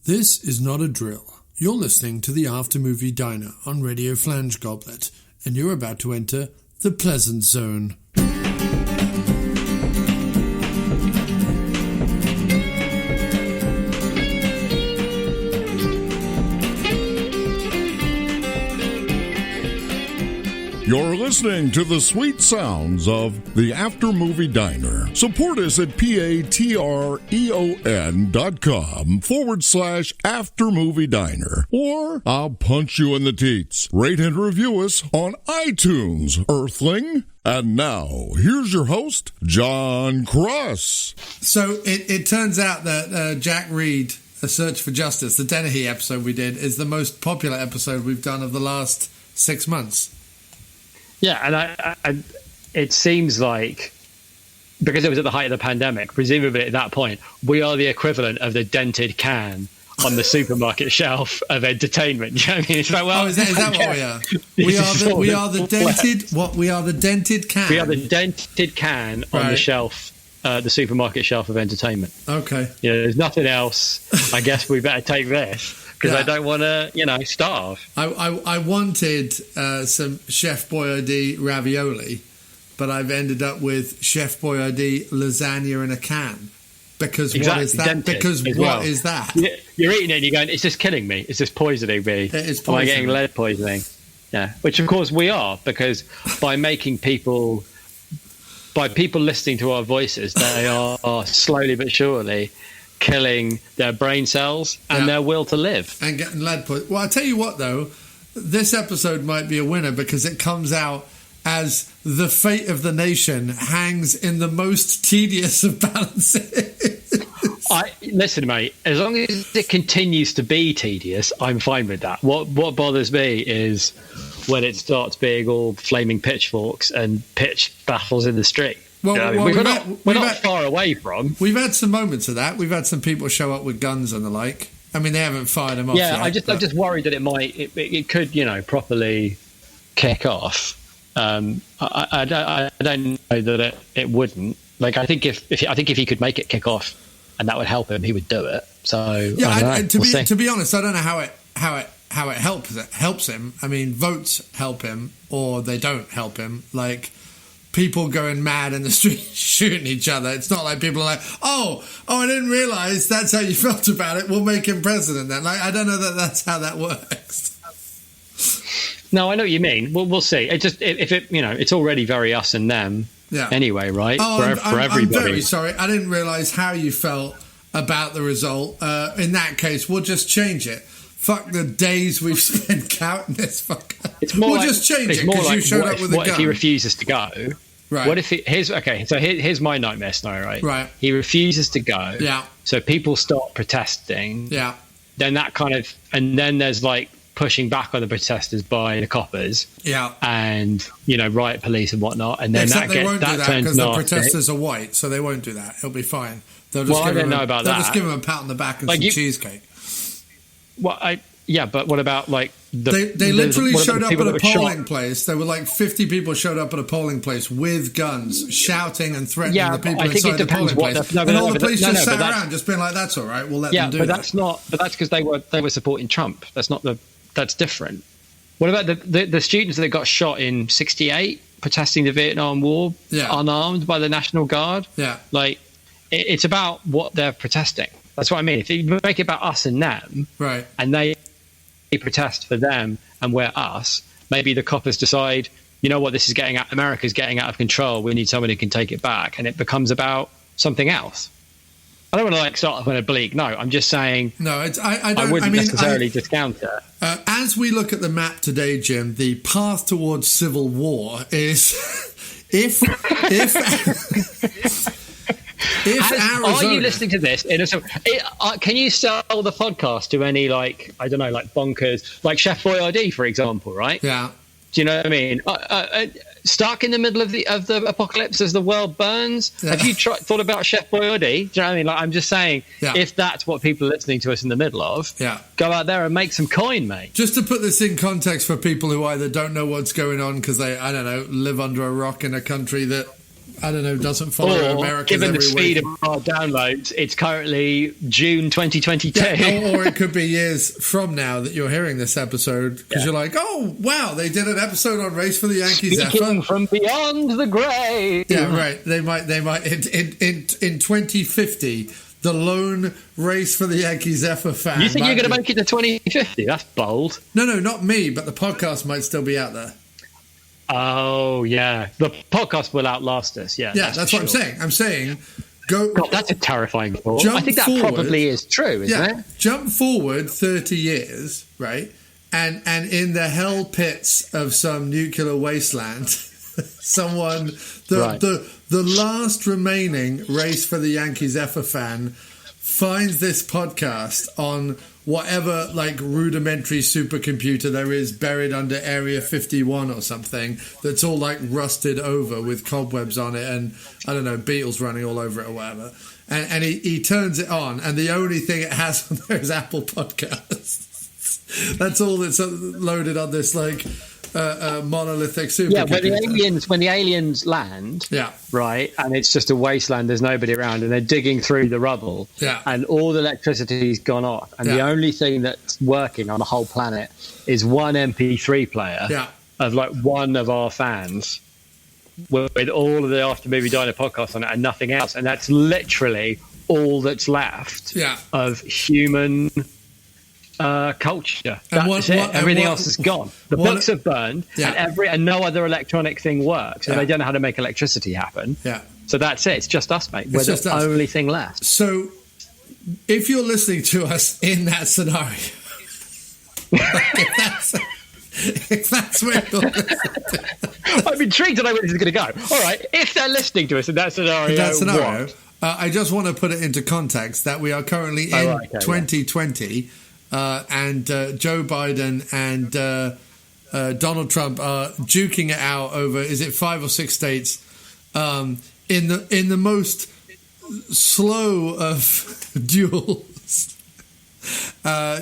This is not a drill. You're listening to the After Movie Diner on Radio Flange Goblet, and you're about to enter the Pleasant Zone. You're listening to the sweet sounds of the After Movie Diner. Support us at patreon.com/After Movie Diner. Or I'll punch you in the teats. Rate and review us on iTunes, Earthling. And now, here's your host, John Cross. So it turns out that Jack Reed, A Search for Justice, the Dennehy episode we did, is the most popular episode we've done of the last 6 months. Yeah, and I it seems like, because it was at the height of the pandemic, presumably at that point, we are the equivalent of the dented can on the supermarket shelf of entertainment. Do you know what I mean? It's like, well, is that what we are? We are the dented. What we are the dented can. We are the dented can on the shelf, the supermarket shelf of entertainment. Okay. You know, there's nothing else. I guess we better take this. Because I don't want to, starve. I wanted some Chef Boyardee ravioli, but I've ended up with Chef Boyardee lasagna in a can. Because what is that? Because what is that? You're eating it and you're going, it's just killing me. It's just poisoning me. It is poisoning. Am I getting lead poisoning? Yeah. Which, of course, we are. Because by people listening to our voices, they are slowly but surely killing their brain cells and their will to live. And getting lead poisoning. Well, I'll tell you what, though. This episode might be a winner because it comes out as the fate of the nation hangs in the most tedious of balances. Listen, mate, as long as it continues to be tedious, I'm fine with that. What bothers me is when it starts being all flaming pitchforks and pitch battles in the street. Well, we're not far away from. We've had some moments of that. We've had some people show up with guns and the like. I mean, they haven't fired them off yet. I'm just worried that it could, properly kick off. I don't know that it wouldn't. Like, I think if he could make it kick off and that would help him, he would do it. So to be honest, I don't know how it helps him. I mean, votes help him or they don't help him. Like, people going mad in the street shooting each other. It's not like people are like, oh, I didn't realise that's how you felt about it. We'll make him president then. Like, I don't know that that's how that works. No, I know what you mean. We'll see. It's already very us and them. Yeah. Anyway, right? Oh, for everybody. I'm very sorry. I didn't realise how you felt about the result. In that case, we'll just change it. Fuck the days we've spent counting this fucker. We'll just change it because you showed up with a gun. What if he refuses to go? Right. What if here's my nightmare scenario, right? Right. He refuses to go. Yeah. So people start protesting. Yeah. Then then there's like pushing back on the protesters by the coppers. Yeah. And, riot police and whatnot. And then except they won't do that because the nasty. Protesters are white, so they won't do that. It'll be fine. They'll just I don't know about that. They'll just give him a pat on the back and some cheesecake. But what about like they literally showed up at a polling place. There were like 50 people showed up at a polling place with guns, shouting and threatening the people inside the polling place. And all the police just sat around, just being like, "That's all right, we'll let them do that." But that's because they were supporting Trump. That's different. What about the students that got shot in '68 protesting the Vietnam War, unarmed by the National Guard? Yeah, like it's about what they're protesting. That's what I mean. If you make it about us and them, right, and they protest for them and we're us, maybe the coppers decide, you know what, America's getting out of control. We need someone who can take it back, and it becomes about something else. I don't want to start off on a bleak note. I'm just saying. No, I wouldn't necessarily discount it. As we look at the map today, Jim, the path towards civil war is if Arizona... Are you listening to this? Can you sell the podcast to any, bonkers, like Chef Boyardee, for example, right? Yeah. Do you know what I mean? Stuck in the middle of the apocalypse as the world burns. Yeah. Have you thought about Chef Boyardee? Do you know what I mean? Like, I'm just saying, if that's what people are listening to us in the middle of, go out there and make some coin, mate. Just to put this in context for people who either don't know what's going on because they, live under a rock in a country that I don't know, doesn't follow America's given the every speed week. of our downloads, it's currently June 2022. Yeah, or it could be years from now that you're hearing this episode because you're like, oh, wow, they did an episode on Race for the Yankee Zephyr. Speaking from beyond the grave. Yeah, right. They might in 2050, the lone Race for the Yankee Zephyr fan. You think you're going to make it to 2050? That's bold. No, not me, but the podcast might still be out there. Oh, yeah. The podcast will outlast us, yeah. Yeah, that's what I'm saying. I'm saying, go... God, that's a terrifying thought. Jump I think that forward, probably is true, isn't it? Jump forward 30 years, right? And in the hell pits of some nuclear wasteland, someone... The last remaining Race for the Yankee Zephyr fan finds this podcast on whatever like rudimentary supercomputer there is buried under Area 51 or something that's all like rusted over with cobwebs on it and I don't know, beetles running all over it or whatever. And he turns it on and the only thing it has on there is Apple Podcasts. That's all that's loaded on this like monolithic supercomputer. Yeah, when the aliens land, right, and it's just a wasteland, there's nobody around, and they're digging through the rubble, and all the electricity's gone off, and the only thing that's working on the whole planet is one MP3 player of like one of our fans with all of the After Movie Diner podcasts on it and nothing else, and that's literally all that's left of human culture. That's it. Everything else is gone. The books are burned, and no other electronic thing works, and they don't know how to make electricity happen. So that's it. It's just us, mate. We're the only thing left. So, if you're listening to us in that scenario, if that's where you're listening, I'm intrigued to know where this is going to go. All right, if they're listening to us in that scenario, I just want to put it into context that we are currently in 2020. And Joe Biden and Donald Trump are duking it out over, is it 5 or 6 states, in the most slow of duels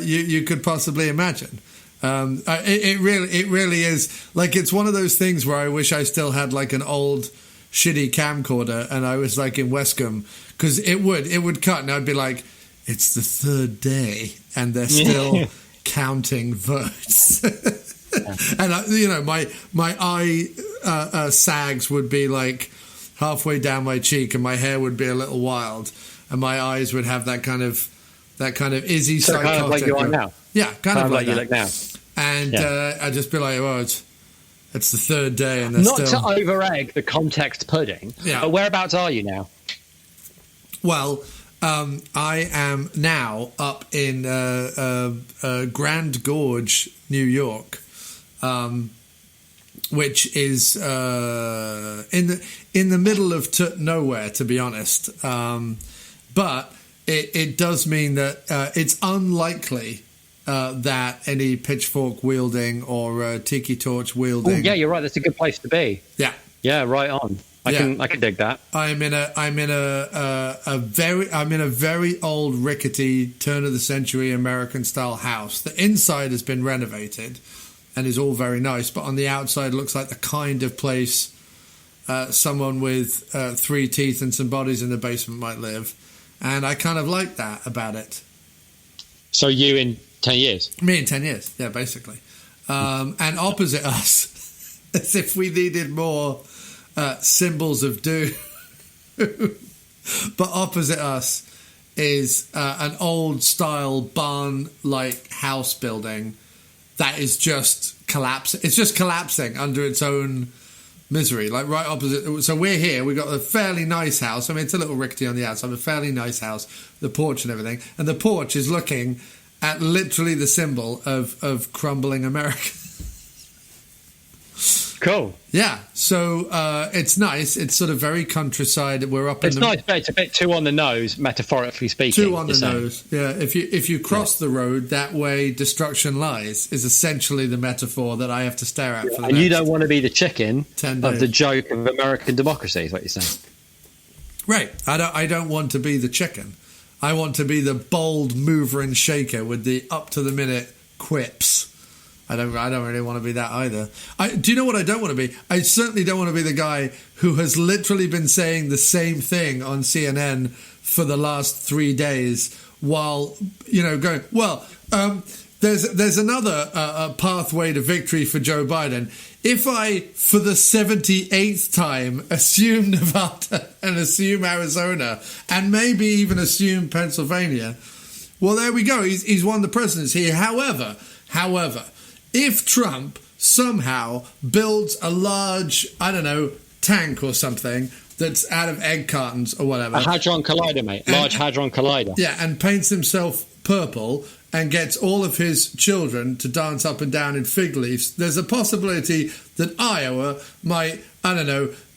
you could possibly imagine. It really is like it's one of those things where I wish I still had like an old shitty camcorder and I was like in Westcombe because it would cut and I'd be like, it's the third day and they're still counting votes. And my eye sags would be like halfway down my cheek and my hair would be a little wild and my eyes would have that kind of Izzy psychotic. Kind of like you are now. Yeah, kind of like you that. look now. And I'd just be like, well, it's the third day and they're not still... to over-egg the context pudding, but whereabouts are you now? Well... I am now up in Grand Gorge, New York, which is in the middle of nowhere, to be honest. But it does mean that it's unlikely that any pitchfork wielding or tiki torch wielding. Oh, yeah, you're right. That's a good place to be. Yeah, right on. I can dig that. I'm in a very old rickety turn of the century American style house. The inside has been renovated and is all very nice, but on the outside looks like the kind of place someone with 3 teeth and some bodies in the basement might live. And I kind of like that about it. So you in 10 years? Me in 10 years, yeah, basically. And opposite us, as if we needed more symbols of doom. But opposite us is an old style barn like house building that is just collapsing. It's just collapsing under its own misery, like right opposite. So we're here, we've got a fairly nice house. I mean, it's a little rickety on the outside, a fairly nice house, the porch and everything, and the porch is looking at literally the symbol of crumbling America. Cool. Yeah, so it's nice. It's sort of very countryside. We're up. It's nice, but it's a bit too on the nose, metaphorically speaking. Too on the nose. Yeah. If you cross the road, that way destruction lies. Is essentially the metaphor that I have to stare at. For the and you don't want to be the chicken 10 days. Of the joke of American democracy. Is what you're saying. Right. I don't want to be the chicken. I want to be the bold mover and shaker with the up to the minute quips I don't really want to be that either. Do you know what I don't want to be? I certainly don't want to be the guy who has literally been saying the same thing on CNN for the last 3 days while, going, well, there's another pathway to victory for Joe Biden. If I, for the 78th time, assume Nevada and assume Arizona and maybe even assume Pennsylvania, well, there we go. He's won the presidency. However, if Trump somehow builds a large, tank or something that's out of egg cartons or whatever. A Hadron Collider, mate. Large Hadron Collider. Yeah, and paints himself purple and gets all of his children to dance up and down in fig leaves, there's a possibility that Iowa might,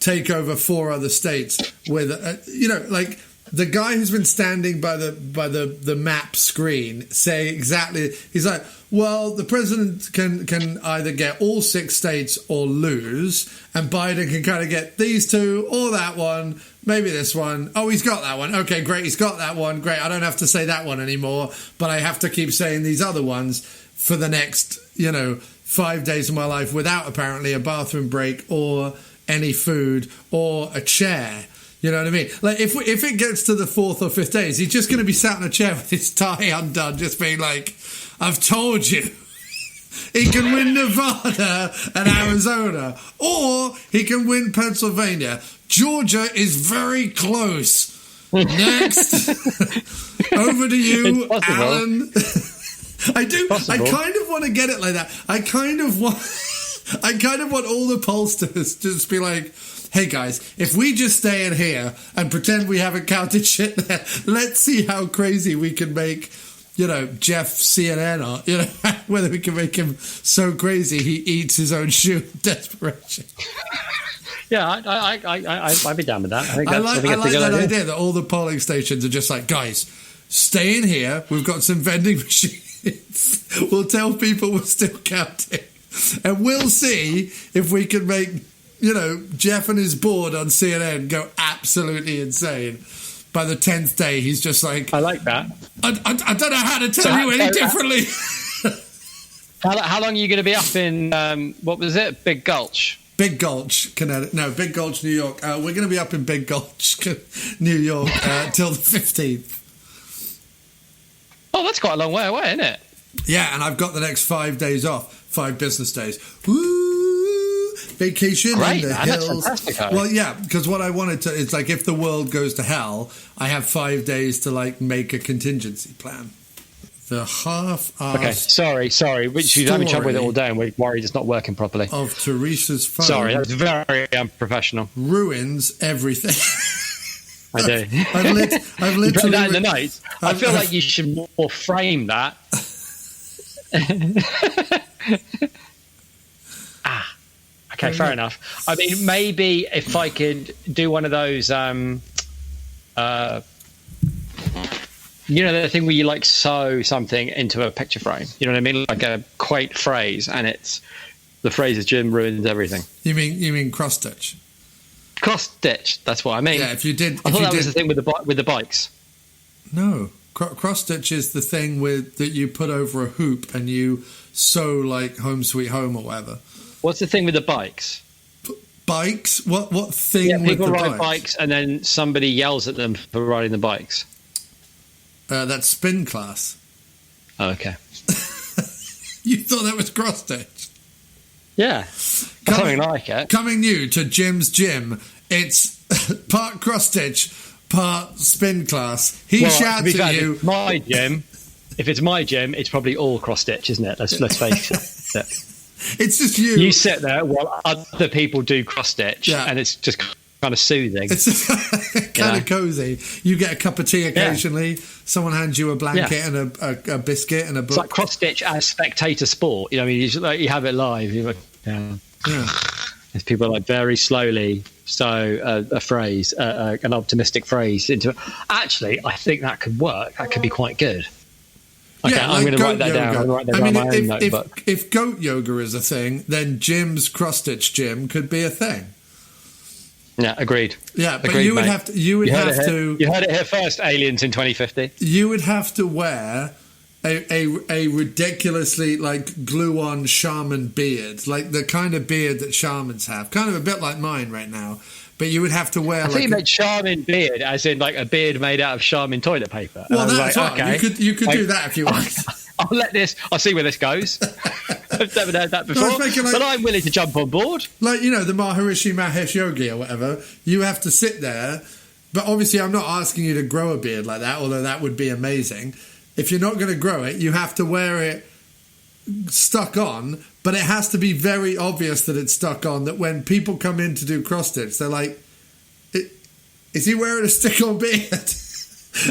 take over 4 other states with, the guy who's been standing by the map screen say exactly, he's like, well, the president can either get all 6 states or lose, and Biden can kind of get these 2 or that one, maybe this one. Oh, he's got that one. Okay, great, he's got that one. Great, I don't have to say that one anymore, but I have to keep saying these other ones for the next, 5 days of my life without apparently a bathroom break or any food or a chair. You know what I mean? Like, if it gets to the 4th or 5th days, he's just going to be sat in a chair with his tie undone, just being like, I've told you. He can win Nevada and Arizona, or he can win Pennsylvania. Georgia is very close. Next. Over to you, Alan. I kind of want to get it like that. I kind of want all the pollsters to just be like, hey guys, if we just stay in here and pretend we haven't counted shit there, let's see how crazy we can make, Jeff CNN, or, whether we can make him so crazy he eats his own shoe in desperation. Yeah, I'd be down with that. I like that idea that all the polling stations are just like, guys, stay in here. We've got some vending machines. We'll tell people we're still counting. And we'll see if we can make, Jeff and his board on CNN go absolutely insane. By the 10th day, he's just like... I like that. I don't know how to tell you any differently. How long are you going to be up in, what was it, Big Gulch? Big Gulch, Connecticut. No, Big Gulch, New York. We're going to be up in Big Gulch, New York, till the 15th. Oh, that's quite a long way away, isn't it? Yeah, and I've got the next 5 days off, 5 business days. Woo! Vacation Great, in the man, hills. that's fantastic. Well, yeah, because what I wanted to, it's like if the world goes to hell, I have 5 days to make a contingency plan. The half-assed sorry. Which you're having trouble with it all day, and we're worried it's not working properly. Of Teresa's phone. Sorry, that's very unprofessional. Ruins everything. I do. I've literally put that in the notes. I feel like you should more frame that. Okay, fair enough. I mean, maybe if I could do one of those, the thing where you sew something into a picture frame. You know what I mean? Like a quaint phrase, and the phrase is "Jim ruins everything." You mean cross stitch? Cross stitch. That's what I mean. Yeah, I thought that was the thing with the bikes. No, cross stitch is the thing that you put over a hoop and you sew like Home Sweet Home or whatever. What's the thing with the bikes? Bikes? What thing with the bikes? People ride bikes and then somebody yells at them for riding the bikes. That's spin class. Oh, okay. You thought that was cross stitch? Yeah. Something like it. Coming new to Jim's Gym, it's part cross stitch, part spin class. He shouts at you. My gym. If it's my gym, it's probably all cross stitch, isn't it? Let's face it. It's just you. You sit there while other people do cross stitch, and it's just kind of soothing. It's kind of cozy. You get a cup of tea occasionally. Yeah. Someone hands you a blanket and a biscuit and a book. It's like cross stitch as spectator sport. You know, I mean, you have it live. You're like, As people very slowly sew a phrase, an optimistic phrase into it. Actually, I think that could work. That could be quite good. Okay, I'm going to write that down. I'm going to write that down my own notebook. If goat yoga is a thing, then Jim's cross-stitch gym could be a thing. Yeah, agreed. Yeah, but you would have to. You heard it here first, aliens in 2050. You would have to wear a ridiculously like glue-on shaman beard, like the kind of beard that shamans have, kind of a bit like mine right now. But you would have to wear. I think you meant shaman beard, as in like a beard made out of shaman toilet paper. Well, that's right. Okay. You could do that if you want. I'll see where this goes. I've never heard that before, but I'm willing to jump on board. Like, you know, the Maharishi Mahesh Yogi or whatever, you have to sit there. But obviously, I'm not asking you to grow a beard like that, although that would be amazing. If you're not going to grow it, you have to wear it stuck on, but it has to be very obvious that it's stuck on, that when people come in to do cross stitch, they're like, is he wearing a stick-on beard?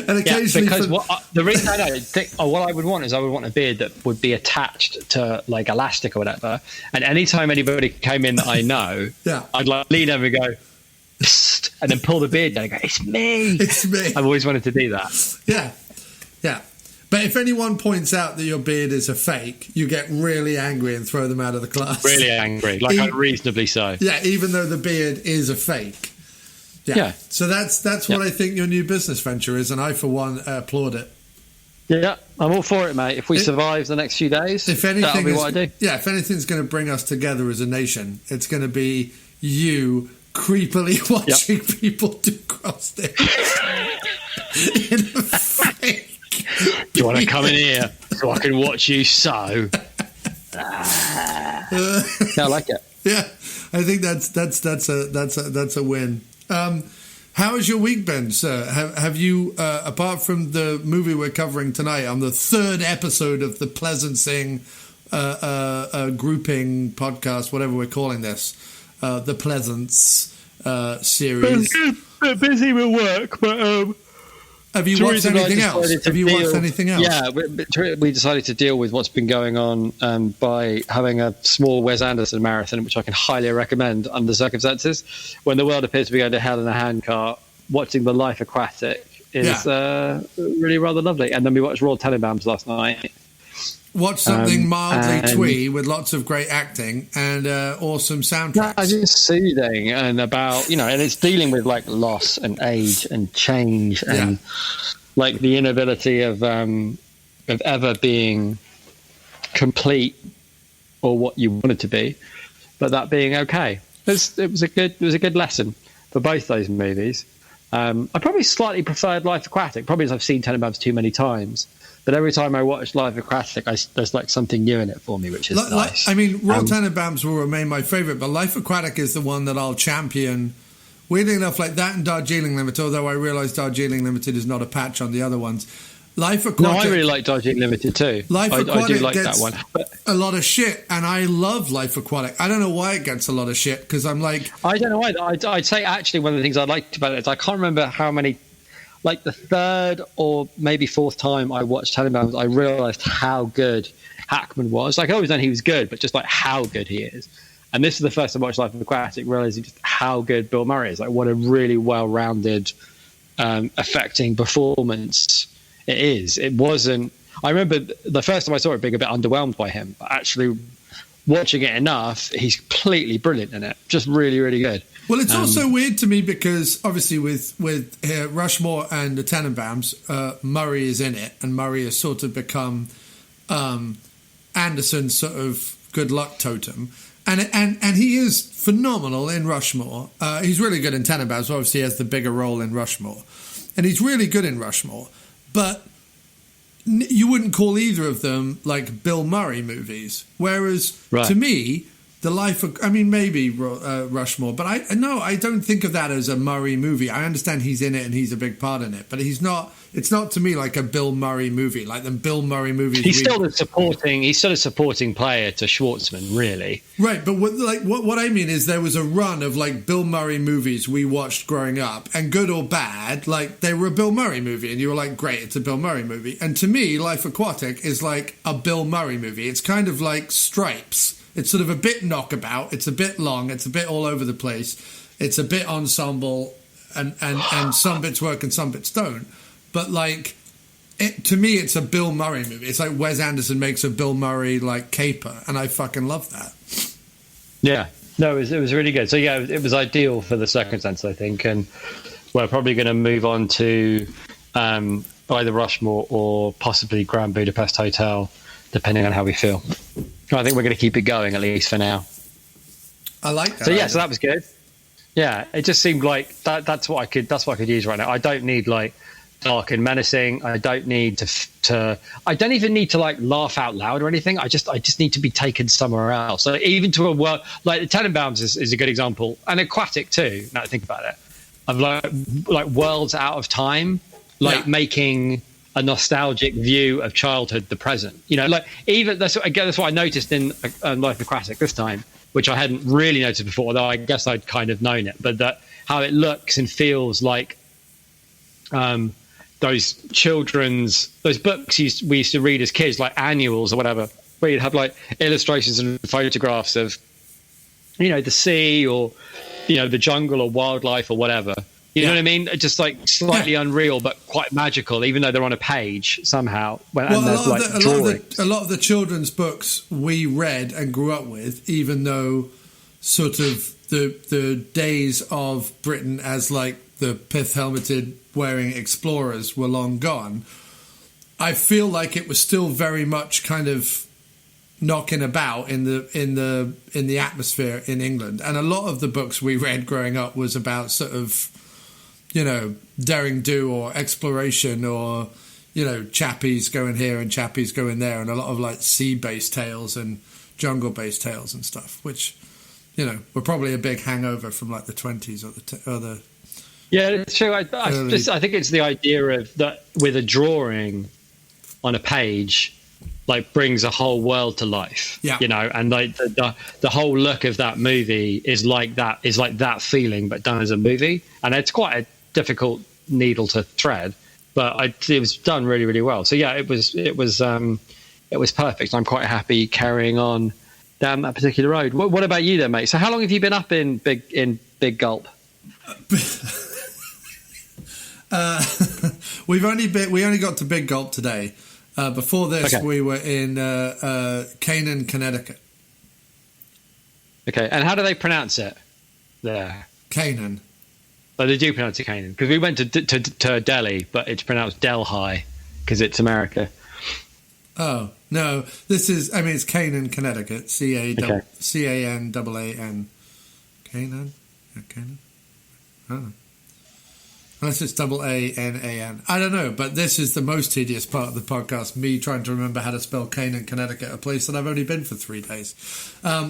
And occasionally, because the reason I don't think, what I would want is I would want a beard that would be attached to like elastic or whatever. And anytime anybody came in that I know, I'd like lean over and go, psst, and then pull the beard down and go, it's me. It's me. I've always wanted to do that. Yeah. But if anyone points out that your beard is a fake, you get really angry and throw them out of the class. Really angry, like unreasonably so. Yeah, even though the beard is a fake. Yeah. So that's what I think your new business venture is, and I, for one, applaud it. Yeah, I'm all for it, mate. If we survive the next few days, that'll be what I do. Yeah, if anything's going to bring us together as a nation, it's going to be you creepily watching people do cross stitch in a fake. Do you want to come in here so I can watch you sew? I like it. Yeah, I think that's a win. How has your week been, sir? Have you, apart from the movie we're covering tonight on the third episode of the Pleasencing grouping podcast, whatever we're calling this, the Pleasence series? Been busy with work, but have you watched anything else? Have you watched anything else? Yeah, we decided to deal with what's been going on by having a small Wes Anderson marathon, which I can highly recommend under circumstances. When the world appears to be going to hell in a handcart, watching The Life Aquatic is really rather lovely. And then we watched Royal Tenenbaums last night. Watch something mildly twee with lots of great acting and awesome soundtracks. No, just soothing and about, and it's dealing with like loss and age and change and like the inability of ever being complete or what you wanted to be, but that being okay. It was a good lesson for both those movies. I probably slightly preferred Life Aquatic, probably as I've seen Tenenbaums too many times. But every time I watch Life Aquatic, there's like something new in it for me, which is nice. I mean, Royal Tenenbaums will remain my favourite, but Life Aquatic is the one that I'll champion. Weirdly enough, like that and Darjeeling Limited, although I realise Darjeeling Limited is not a patch on the other ones. Life Aquatic. No, I really like Darjeeling Limited too. Life Aquatic I do like gets that one. But a lot of shit, and I love Life Aquatic. I don't know why it gets a lot of shit, because I'm like... I don't know why. I'd say actually one of the things I liked about it is I can't remember how many... Like the third or maybe fourth time I watched Tenenbaums, I realised how good Hackman was. Like I always known he was good, but just like how good he is. And this is the first time I watched Life Aquatic, realising just how good Bill Murray is. Like what a really well-rounded, affecting performance it is. It wasn't. I remember the first time I saw it being a bit underwhelmed by him, but actually watching it enough, he's completely brilliant in it. Just really, really good. Well, it's also weird to me because obviously with Rushmore and the Tenenbaums, Murray is in it, and Murray has sort of become Anderson's sort of good luck totem, and he is phenomenal in Rushmore. He's really good in Tenenbaums. Obviously, he has the bigger role in Rushmore, and he's really good in Rushmore. But you wouldn't call either of them like Bill Murray movies. Whereas to me, the life of, I mean, maybe Rushmore, but I don't think of that as a Murray movie. I understand he's in it and he's a big part in it, but he's not. It's not to me like a Bill Murray movie, like the Bill Murray movies. He's still a supporting player to Schwartzman, really. Right, but what I mean is there was a run of like Bill Murray movies we watched growing up, and good or bad, like they were a Bill Murray movie, and you were like, great, it's a Bill Murray movie. And to me, Life Aquatic is like a Bill Murray movie. It's kind of like Stripes. It's sort of a bit knockabout. It's a bit long. It's a bit all over the place. It's a bit ensemble, and some bits work and some bits don't. But like, to me, it's a Bill Murray movie. It's like Wes Anderson makes a Bill Murray like caper, and I fucking love that. Yeah, no, it was really good. So yeah, it was ideal for the circumstance, I think. And we're probably going to move on to either Rushmore or possibly Grand Budapest Hotel, depending on how we feel. I think we're going to keep it going, at least for now. I like that. So yeah, so that was good. Yeah, it just seemed like that's what I could use right now. I don't need like dark and menacing. I don't need to I don't even need to like laugh out loud or anything. I just need to be taken somewhere else. So even to a world like the Tenenbaums is a good example, and Aquatic too. Now I think about it, of like worlds out of time, like making a nostalgic view of childhood the present. You know, like even that's what I noticed in Life Aquatic this time, which I hadn't really noticed before, though I guess I'd kind of known it. But that how it looks and feels like those books we used to read as kids, like annuals or whatever, where you'd have like illustrations and photographs of, you know, the sea or, you know, the jungle or wildlife or whatever. You know what I mean? Just like slightly unreal, but quite magical, even though they're on a page somehow. A lot of the children's books we read and grew up with, even though sort of the days of Britain as like the pith-helmeted wearing explorers were long gone, I feel like it was still very much kind of knocking about in the atmosphere in England. And a lot of the books we read growing up was about sort of, you know, daring do or exploration or, you know, chappies going here and chappies going there, and a lot of like sea-based tales and jungle-based tales and stuff, which, you know, were probably a big hangover from like the 20s or the Yeah, it's true. I think it's the idea of that with a drawing on a page, like brings a whole world to life. Yeah, you know, and like the whole look of that movie is like that feeling, but done as a movie, and it's quite a difficult needle to thread, but it was done really, really well. So yeah, it was perfect. I'm quite happy carrying on down that particular road. What about you then, mate? So how long have you been up in Big Gulp? We only got to Big Gulp today. Before this, we were in Canaan, Connecticut. Okay, and how do they pronounce it there? Canaan. But they do pronounce it Canaan, because we went to Delhi, but it's pronounced Delhi because it's America. Oh no, it's Canaan, Connecticut. Canaan. Canaan. Canaan. I don't know. Unless it's AANAN. I don't know, but this is the most tedious part of the podcast, me trying to remember how to spell Canaan, Connecticut, a place that I've only been for 3 days. I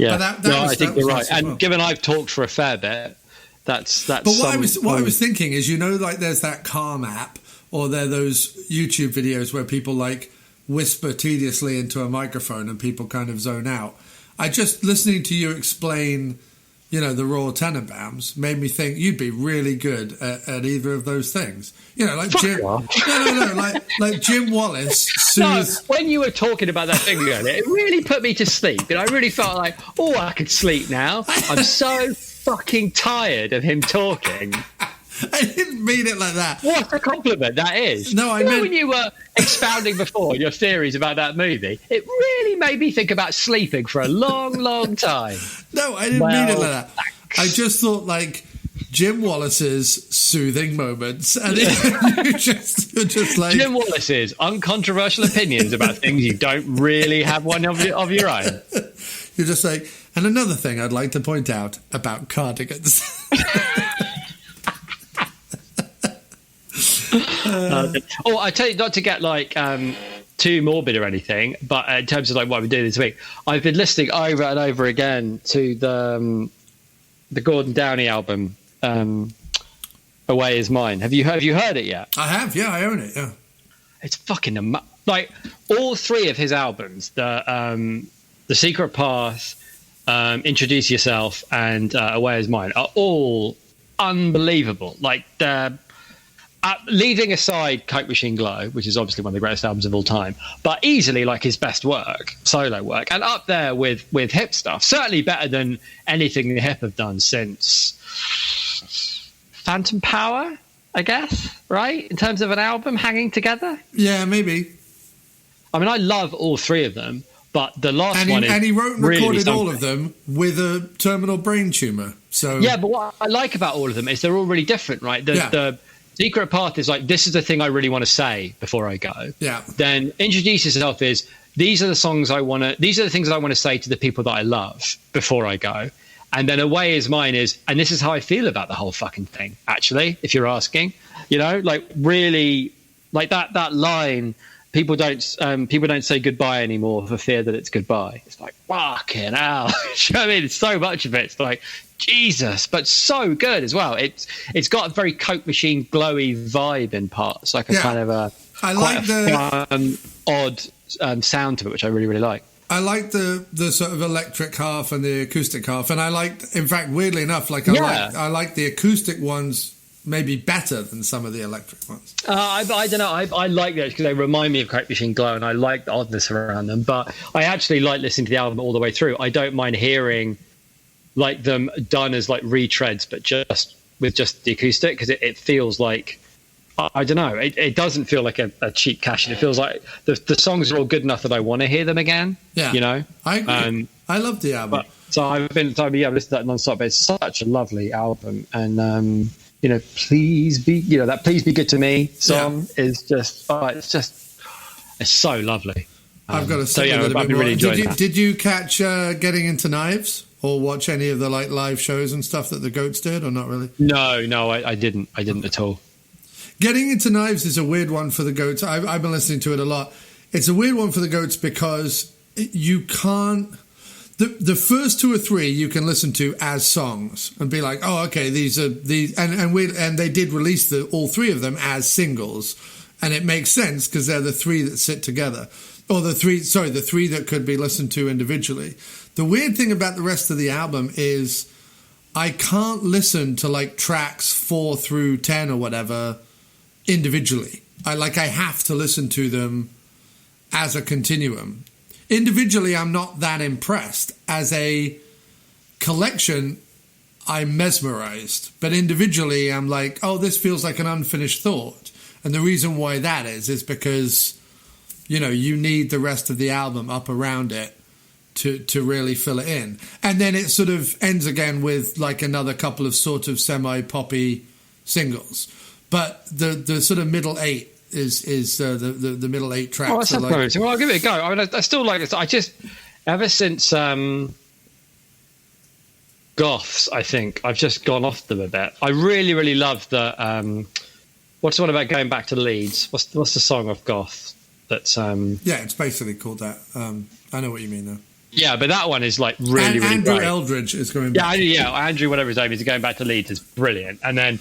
think you're right. And given I've talked for a fair bit, that's. But what I was thinking is, you know, like there's that Calm app, or there are those YouTube videos where people like whisper tediously into a microphone and people kind of zone out. I just listening to you explain, you know, the Royal Tenenbaums made me think you'd be really good at either of those things. You know, like Jim. like Jim Wallace. When you were talking about that thing earlier, it really put me to sleep, and I really felt like, I could sleep now. I'm so fucking tired of him talking. I didn't mean it like that. What a compliment that is. No, I meant... when you were expounding before your theories about that movie, it really made me think about sleeping for a long, long time. No, I didn't mean it like that. Thanks. I just thought like Jim Wallace's soothing moments, and you're just like Jim Wallace's uncontroversial opinions about things you don't really have one of your own. You're just like, and another thing I'd like to point out about cardigans. I tell you, not to get like too morbid or anything, but in terms of like what we're doing this week, I've been listening over and over again to the Gordon Downey album, "Away Is Mine." Have you heard it yet? I have. Yeah, I own it. Yeah, it's fucking like all 3 of his albums, the Secret Path, Introduce Yourself, and Away Is Mine, are all unbelievable. Like they're. Leaving aside Coke Machine Glow, which is obviously one of the greatest albums of all time, but easily like his best work, solo work, and up there with Hip stuff. Certainly better than anything the Hip have done since Phantom Power, I guess, right? In terms of an album hanging together? Yeah, maybe. I mean, I love all 3 of them, but the last one is and he wrote and recorded really all of them with a terminal brain tumour. So yeah, but what I like about all of them is they're all really different, right? Secret path is like, this is the thing I really want to say before I go. Yeah. Then introduce yourself is, these are the things I want to say to the people that I love before I go. And then away is mine is, and this is how I feel about the whole fucking thing, actually, if you're asking, like really, like that line, people don't say goodbye anymore for fear that it's goodbye. It's like, fucking hell. You know what I mean? It's so much of it. It's like, Jesus, but so good as well. It's got a very Coke machine glowy vibe in parts, like a kind of a fun, odd sound to it, which I really, really like. I like the sort of electric half and the acoustic half, and I liked, in fact, weirdly enough, I like the acoustic ones maybe better than some of the electric ones. I don't know. I like those because they remind me of Coke Machine Glow, and I like the oddness around them. But I actually like listening to the album all the way through. I don't mind hearing like them done as like retreads, but just with just the acoustic, because it feels like, I don't know. It doesn't feel like a cheap cash in. It feels like the songs are all good enough that I want to hear them again. Yeah, I agree. I love the album. So I've listened to that nonstop. But it's such a lovely album, and please be good to me song is just it's so lovely. I've got to say a little bit more. Really did you catch Getting Into Knives or watch any of the like live shows and stuff that the Goats did, or not really? No, I didn't at all. Getting Into Knives is a weird one for the Goats. I've been listening to it a lot. It's a weird one for the Goats because you can't... The first two or three you can listen to as songs and be like, oh, okay, these are these... And they did release all three of them as singles. And it makes sense because they're the three that sit together. Or the three that could be listened to individually. The weird thing about the rest of the album is I can't listen to like tracks 4 through 10 or whatever individually. I have to listen to them as a continuum. Individually, I'm not that impressed. As a collection, I'm mesmerized. But individually, I'm like, oh, this feels like an unfinished thought. And the reason why that is because, you need the rest of the album up around it to really fill it in. And then it sort of ends again with like another couple of sort of semi-poppy singles. But the sort of middle 8 is the middle 8 tracks. Oh, that's like, well, I'll give it a go. I mean, I still like it. I just, ever since Goths, I think I've just gone off them a bit. I really, really love the what's the one about going back to Leeds? What's the song of Goths? That's yeah, it's basically called that. I know what you mean though. Yeah, but that one is like really, really Andrew great. Eldridge is going back. Yeah, Andrew, whatever his name is, going back to Leeds is brilliant. And then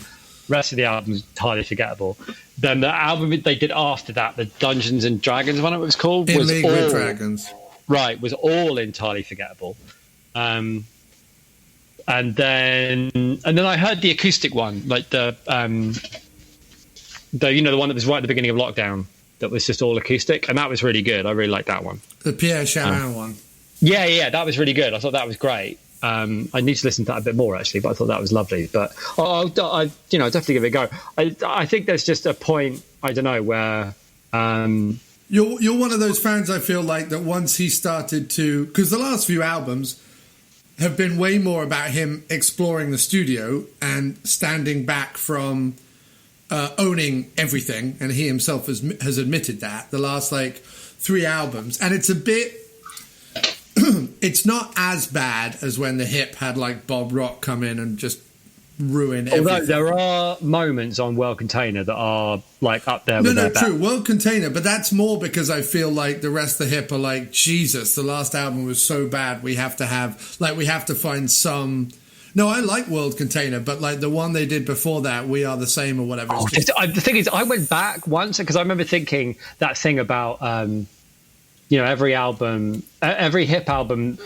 rest of the album is entirely forgettable. Then the album they did after that, the Dungeons and Dragons one, it was called, was League with Dragons. Right, was all entirely forgettable. And then I heard the acoustic one, like the one that was right at the beginning of lockdown, that was just all acoustic, and that was really good. I really liked that one. The Pierre Chamin one. Yeah, that was really good. I thought that was great. I need to listen to that a bit more actually, but I thought that was lovely. But I'll definitely give it a go. I think there's just a point, I don't know, where you're one of those fans. I feel like that once he started to, because the last few albums have been way more about him exploring the studio and standing back from owning everything, and he himself has admitted that the last like 3 albums, and it's a bit. It's not as bad as when the Hip had like Bob Rock come in and just ruin everything. Although there are moments on World Container that are like up there with true, World Container, but that's more because I feel like the rest of the Hip are like, Jesus, the last album was so bad, we have to find some. No, I like World Container, but like the one they did before that, We Are the Same or whatever. The thing is, I went back once because I remember thinking that thing about every album, every Hip album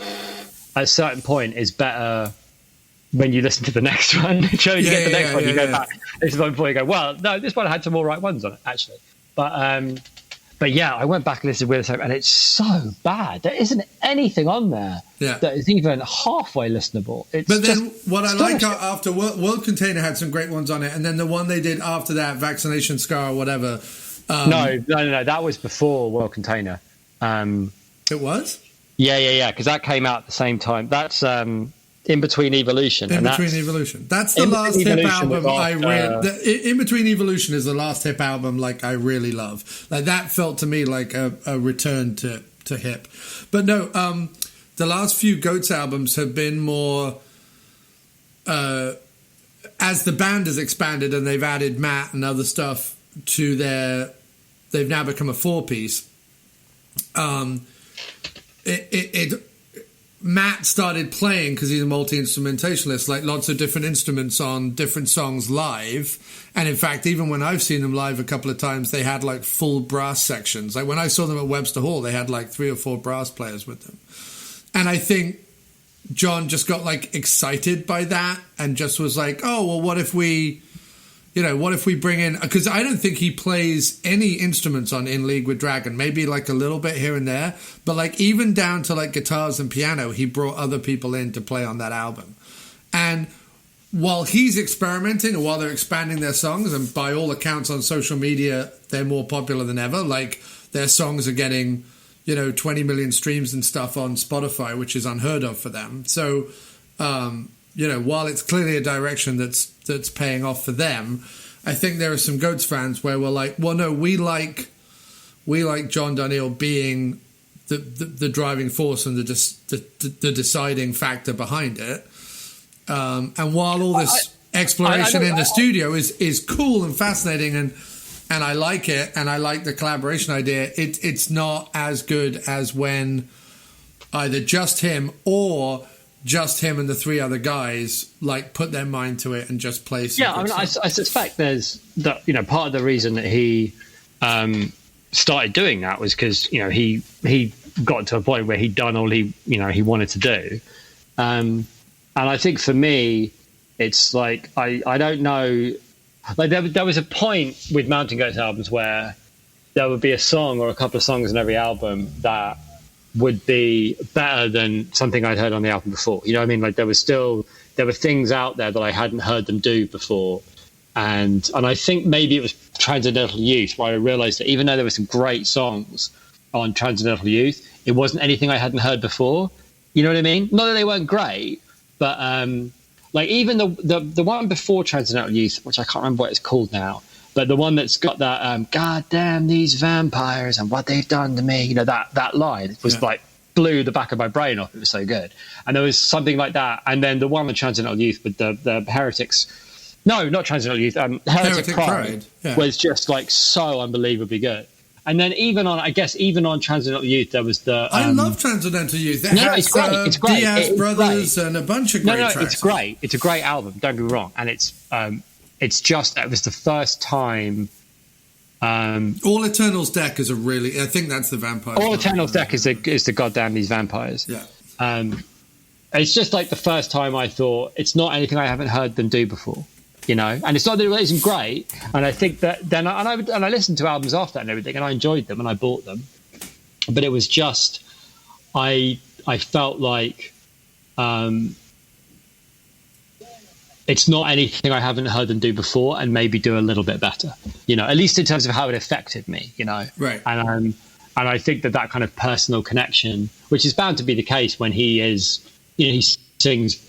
at a certain point is better when you listen to the next one. You get the next one, you go back. This is one point you go, well, no, this one had some all right ones on it, actually. But yeah, I went back and listened to With Us, and it's so bad. There isn't anything on there that is even halfway listenable. But then what I like after World Container had some great ones on it, and then the one they did after that, Vaccination Scar or whatever. No, that was before World Container. It was? Yeah, because that came out at the same time. That's In Between Evolution. In Between Evolution. That's the last hip album I really... In Between Evolution is the last hip album like I really love. Like that felt to me like a return to hip. But no, the last few Goats albums have been more... as the band has expanded and they've added Matt and other stuff to their... They've now become a four-piece. Matt started playing, because he's a multi-instrumentalist, like lots of different instruments on different songs live. And in fact, even when I've seen them live a couple of times, they had like full brass sections. Like when I saw them at Webster Hall, they had like 3 or 4 brass players with them. And I think John just got like excited by that and just was like, oh, well, what if we bring in... Because I don't think he plays any instruments on In League with Dragon, maybe like a little bit here and there. But like even down to like guitars and piano, he brought other people in to play on that album. And while he's experimenting and while they're expanding their songs, and by all accounts on social media, they're more popular than ever. Like their songs are getting, 20 million streams and stuff on Spotify, which is unheard of for them. So... while it's clearly a direction that's paying off for them, I think there are some Goats fans where we're like, well, no, we like John Darnielle being the driving force and the deciding factor behind it. And while all this exploration in the studio is cool and fascinating, and I like it, and I like the collaboration idea, it's not as good as when either just him or just him and the 3 other guys like put their mind to it and just play. I suspect there's that. Part of the reason that he started doing that was because he got to a point where he'd done all he wanted to do, and I think for me, it's like I don't know. Like there was a point with Mountain Goats albums where there would be a song or a couple of songs in every album that would be better than something I'd heard on the album before. You know what I mean? Like there were things out there that I hadn't heard them do before. And I think maybe it was Transcendental Youth where I realized that even though there were some great songs on Transcendental Youth, it wasn't anything I hadn't heard before. You know what I mean? Not that they weren't great, but like even the one before Transcendental Youth, which I can't remember what it's called now, but the one that's got that "God damn these vampires and what they've done to me," that line was like blew the back of my brain off. It was so good. And there was something like that. And then the one with Transcendental Youth with the Heretics, no, not Transcendental Youth, Heretic Pride was just like so unbelievably good. And then even on Transcendental Youth, there was the... I love Transcendental Youth. It's great. It's great. Diaz Brothers and a bunch of great tracks. It's great. It's a great album, don't get me wrong. And it's just, it was the first time... All Eternal's Deck is I think that's the Vampires. All Eternal's Deck is the goddamn these vampires. Yeah. It's just like the first time I thought, it's not anything I haven't heard them do before, and it's not that it isn't great. And I think that then, I listened to albums after that and everything, and I enjoyed them and I bought them. But it was just, I felt like, it's not anything I haven't heard them do before, and maybe do a little bit better, at least in terms of how it affected me, Right. And I think that kind of personal connection, which is bound to be the case when he is, he sings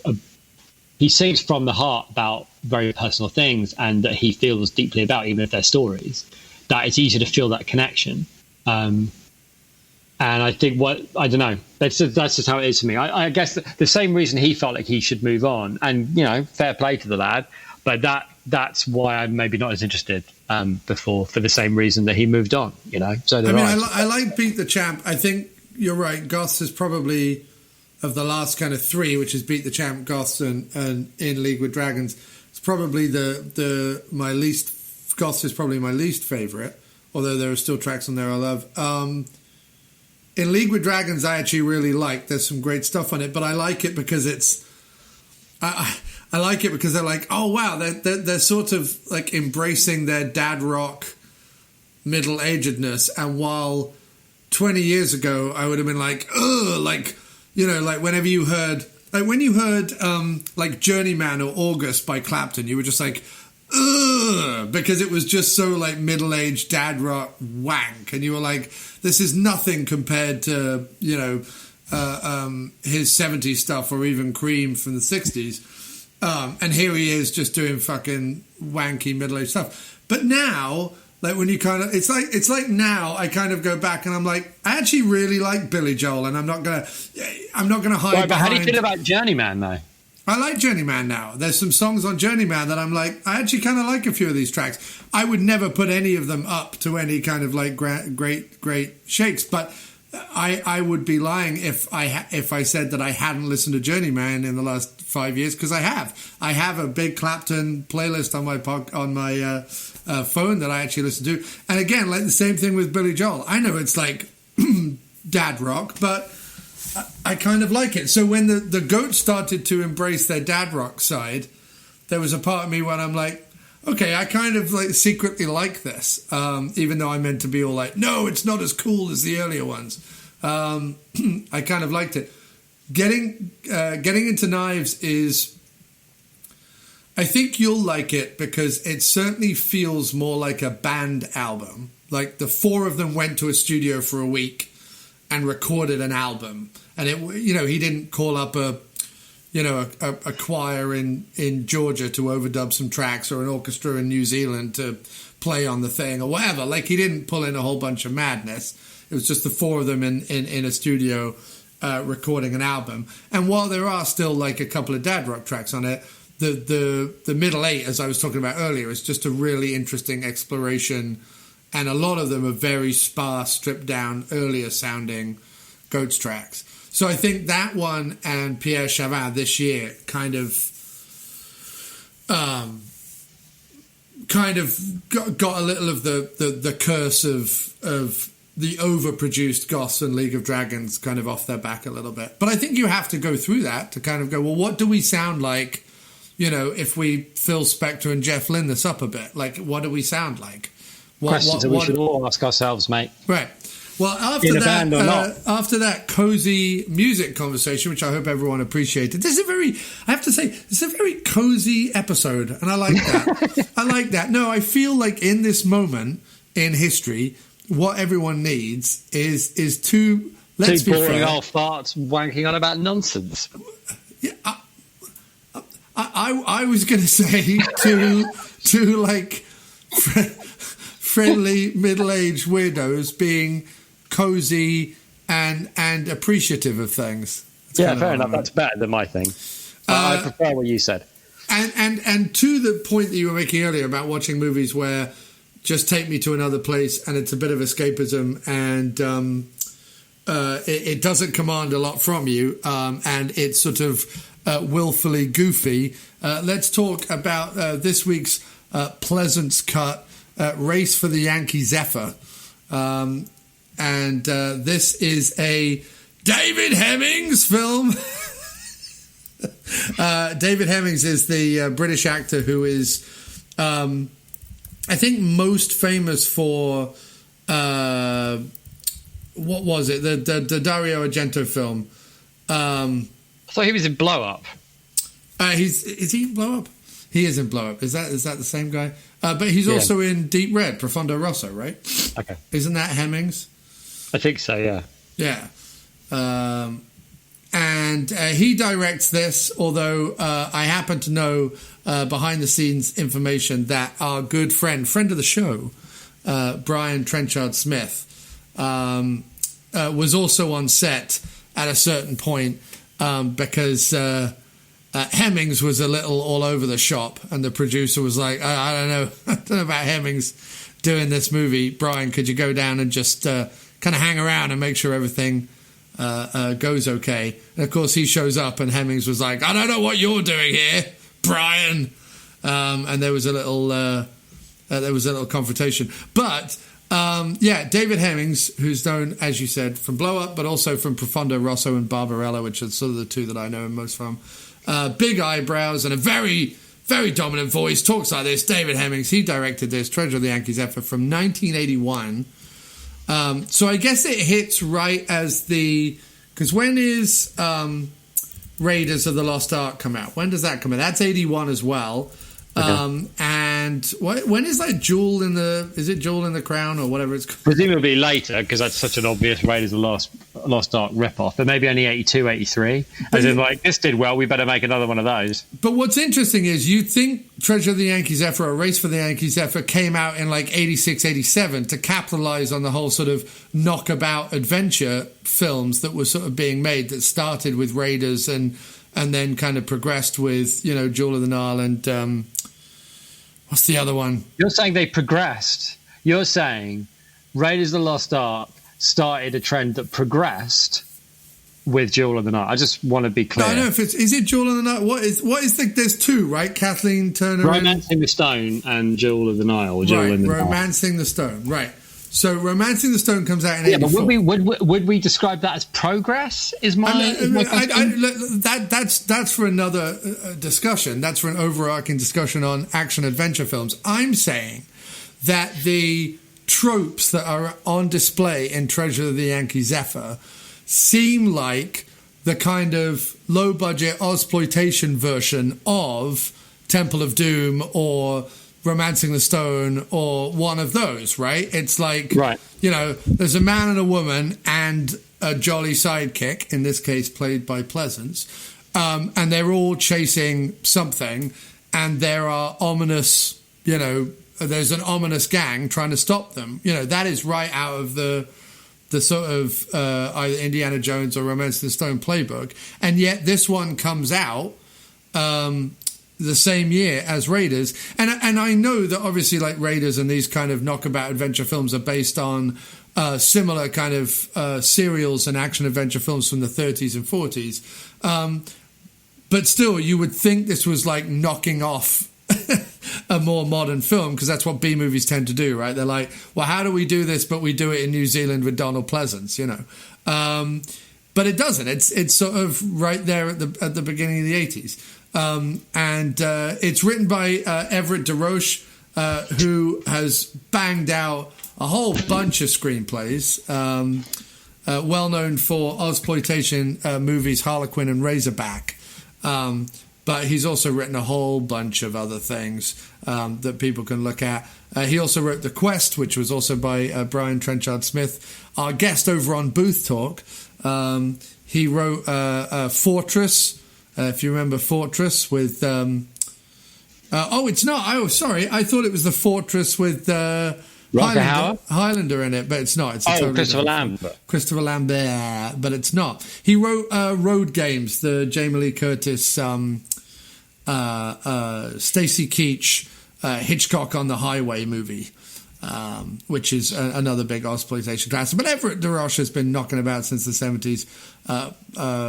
from the heart about very personal things and that he feels deeply about, even if they're stories, that it's easy to feel that connection. And I think I don't know, that's just how it is for me. I guess the same reason he felt like he should move on, and fair play to the lad, but that's why I'm maybe not as interested before, for the same reason that he moved on. So I like Beat the Champ. I think you're right. Goths is probably, of the last kind of 3, which is Beat the Champ, Goths, and In League with Dragons. It's probably my least. Goths is probably my least favorite, although there are still tracks on there I love. In League with Dragons, I actually really like. There's some great stuff on it, but I like it because it's... I like it because they're like, oh, wow, they're sort of like embracing their dad rock middle-agedness. And while 20 years ago, I would have been like, ugh, like, like whenever you heard... Like when you heard like Journeyman or August by Clapton, you were just like, ugh, because it was just so like middle-aged dad rock wank. And you were like... This is nothing compared to, his 70s stuff or even Cream from the 60s. And here he is just doing fucking wanky middle-aged stuff. But now, like when you kind of, it's like now I kind of go back and I'm like, I actually really like Billy Joel, and I'm not gonna hide. Right, but how do you feel about Journeyman though? I like Journeyman now. There's some songs on Journeyman that I'm like, I actually kind of like a few of these tracks. I would never put any of them up to any kind of like great shakes, but I would be lying if I said that I hadn't listened to Journeyman in the last 5 years, because I have. I have a big Clapton playlist on my phone that I actually listen to. And again, like the same thing with Billy Joel. I know it's like dad rock, but I kind of like it. So when the Goats started to embrace their dad rock side, there was a part of me when I'm like, okay, I kind of like secretly like this, even though I meant to be all like, no, it's not as cool as the earlier ones. I kind of liked it. Getting into Knives is, I think you'll like it because it certainly feels more like a band album. Like the four of them went to a studio for a week and recorded an album, and it, he didn't call up a choir in Georgia to overdub some tracks or an orchestra in New Zealand to play on the thing or whatever. Like he didn't pull in a whole bunch of madness. It was just the four of them in a studio recording an album. And while there are still like a couple of dad rock tracks on it, the middle eight, as I was talking about earlier, is just a really interesting exploration. And a lot of them are very sparse, stripped down, earlier sounding Goats tracks. So I think that one and Pierre Chavin this year kind of got a little of the curse of the overproduced Goths and League of Dragons kind of off their back a little bit. But I think you have to go through that to kind of go, well, what do we sound like, if we Phil Spector and Jeff Lynne this up a bit? Like, what do we sound like? Questions that we should all ask ourselves, mate. Right. Well, after that cozy music conversation, which I hope everyone appreciated, I have to say, it's a very cozy episode, and I like that. I like that. No, I feel like in this moment in history, what everyone needs is two boring old farts wanking on about nonsense. Yeah, I was going to say to like friendly middle-aged weirdos being cozy and appreciative of things. That's fair enough. That's better than my thing. I prefer what you said. And to the point that you were making earlier about watching movies where just take me to another place and it's a bit of escapism and it doesn't command a lot from you and it's sort of willfully goofy. Let's talk about this week's Pleasence cut, Race for the Yankee Zephyr. And this is a David Hemmings film. David Hemmings is the British actor who is, I think, most famous for, what was it? The Dario Argento film. I thought he was in Blow Up. Is he in Blow Up? He is in Blow Up. Is that the same guy? But he's also in Deep Red, Profondo Rosso, right? Okay. Isn't that Hemmings? I think so, yeah. Yeah. And he directs this, although I happen to know behind-the-scenes information that our good friend of the show, Brian Trenchard Smith, was also on set at a certain point because Hemmings was a little all over the shop, and the producer was like, I don't know about Hemmings doing this movie. Brian, could you go down and just kind of hang around and make sure everything goes okay? And of course he shows up and Hemmings was like, I don't know what you're doing here, Brian. And there was a little confrontation. But David Hemmings, who's known, as you said, from Blow Up, but also from Profondo Rosso and Barbarella, which are sort of the two that I know him most from. Big eyebrows and a very, very dominant voice. Talks like this. David Hemmings, he directed this, Treasure of the Yankee Zephyr, from 1981. So I guess it hits right as because when is Raiders of the Lost Ark come out? When does that come out? That's 81 as well. Okay. And and when is like Jewel in the Crown or whatever it's called? Presumably later, because that's such an obvious Raiders of the Lost Ark ripoff, but maybe only 82, 83. As in, like, this did well, we better make another one of those. But what's interesting is you'd think Treasure of the Yankee Zephyr or Race for the Yankee Zephyr came out in like 86, 87 to capitalize on the whole sort of knockabout adventure films that were sort of being made, that started with Raiders and then kind of progressed with, you know, Jewel of the Nile and what's the other one? You're saying they progressed. You're saying Raiders of the Lost Ark started a trend that progressed with Jewel of the Nile. I just want to be clear. I don't know if is it Jewel of the Nile? What is there's two, right? Kathleen Turner, Romancing the Stone and Jewel of the Nile. Or Jewel in the Romancing the Stone, right. So Romancing the Stone comes out in 84. But would we describe that as progress? That's for another discussion. That's for an overarching discussion on action adventure films. I'm saying that the tropes that are on display in Treasure of the Yankee Zephyr seem like the kind of low budget Ozploitation version of Temple of Doom or Romancing the Stone or one of those, right? It's like, you know, there's a man and a woman and a jolly sidekick, in this case played by Pleasence, and they're all chasing something, and there are ominous, you know, there's an ominous gang trying to stop them. You know, that is right out of the sort of either Indiana Jones or Romancing the Stone playbook, and yet this one comes out the same year as Raiders, and I know that obviously like Raiders and these kind of knockabout adventure films are based on similar kind of serials and action adventure films from the 30s and 40s, but still you would think this was like knocking off a more modern film, because that's what B movies tend to do, right? They're like, well, how do we do this, but we do it in New Zealand with Donald Pleasence, you know? But it doesn't. It's sort of right there at the beginning of the 80s. And it's written by Everett DeRoche, who has banged out a whole bunch of screenplays, well known for Ozploitation movies Harlequin and Razorback. But he's also written a whole bunch of other things that people can look at. He also wrote The Quest, which was also by Brian Trenchard Smith, our guest over on Booth Talk. He wrote Fortress. If you remember Fortress with... it's not. Oh, sorry. I thought it was The Fortress with Highlander in it, but it's not. It's totally Christopher Lambert. Christopher Lambert, but it's not. He wrote Road Games, the Jamie Lee Curtis, Stacy Keach, Hitchcock on the Highway movie, which is another big Ozploitation classic. But Everett DeRoche has been knocking about since the 70s,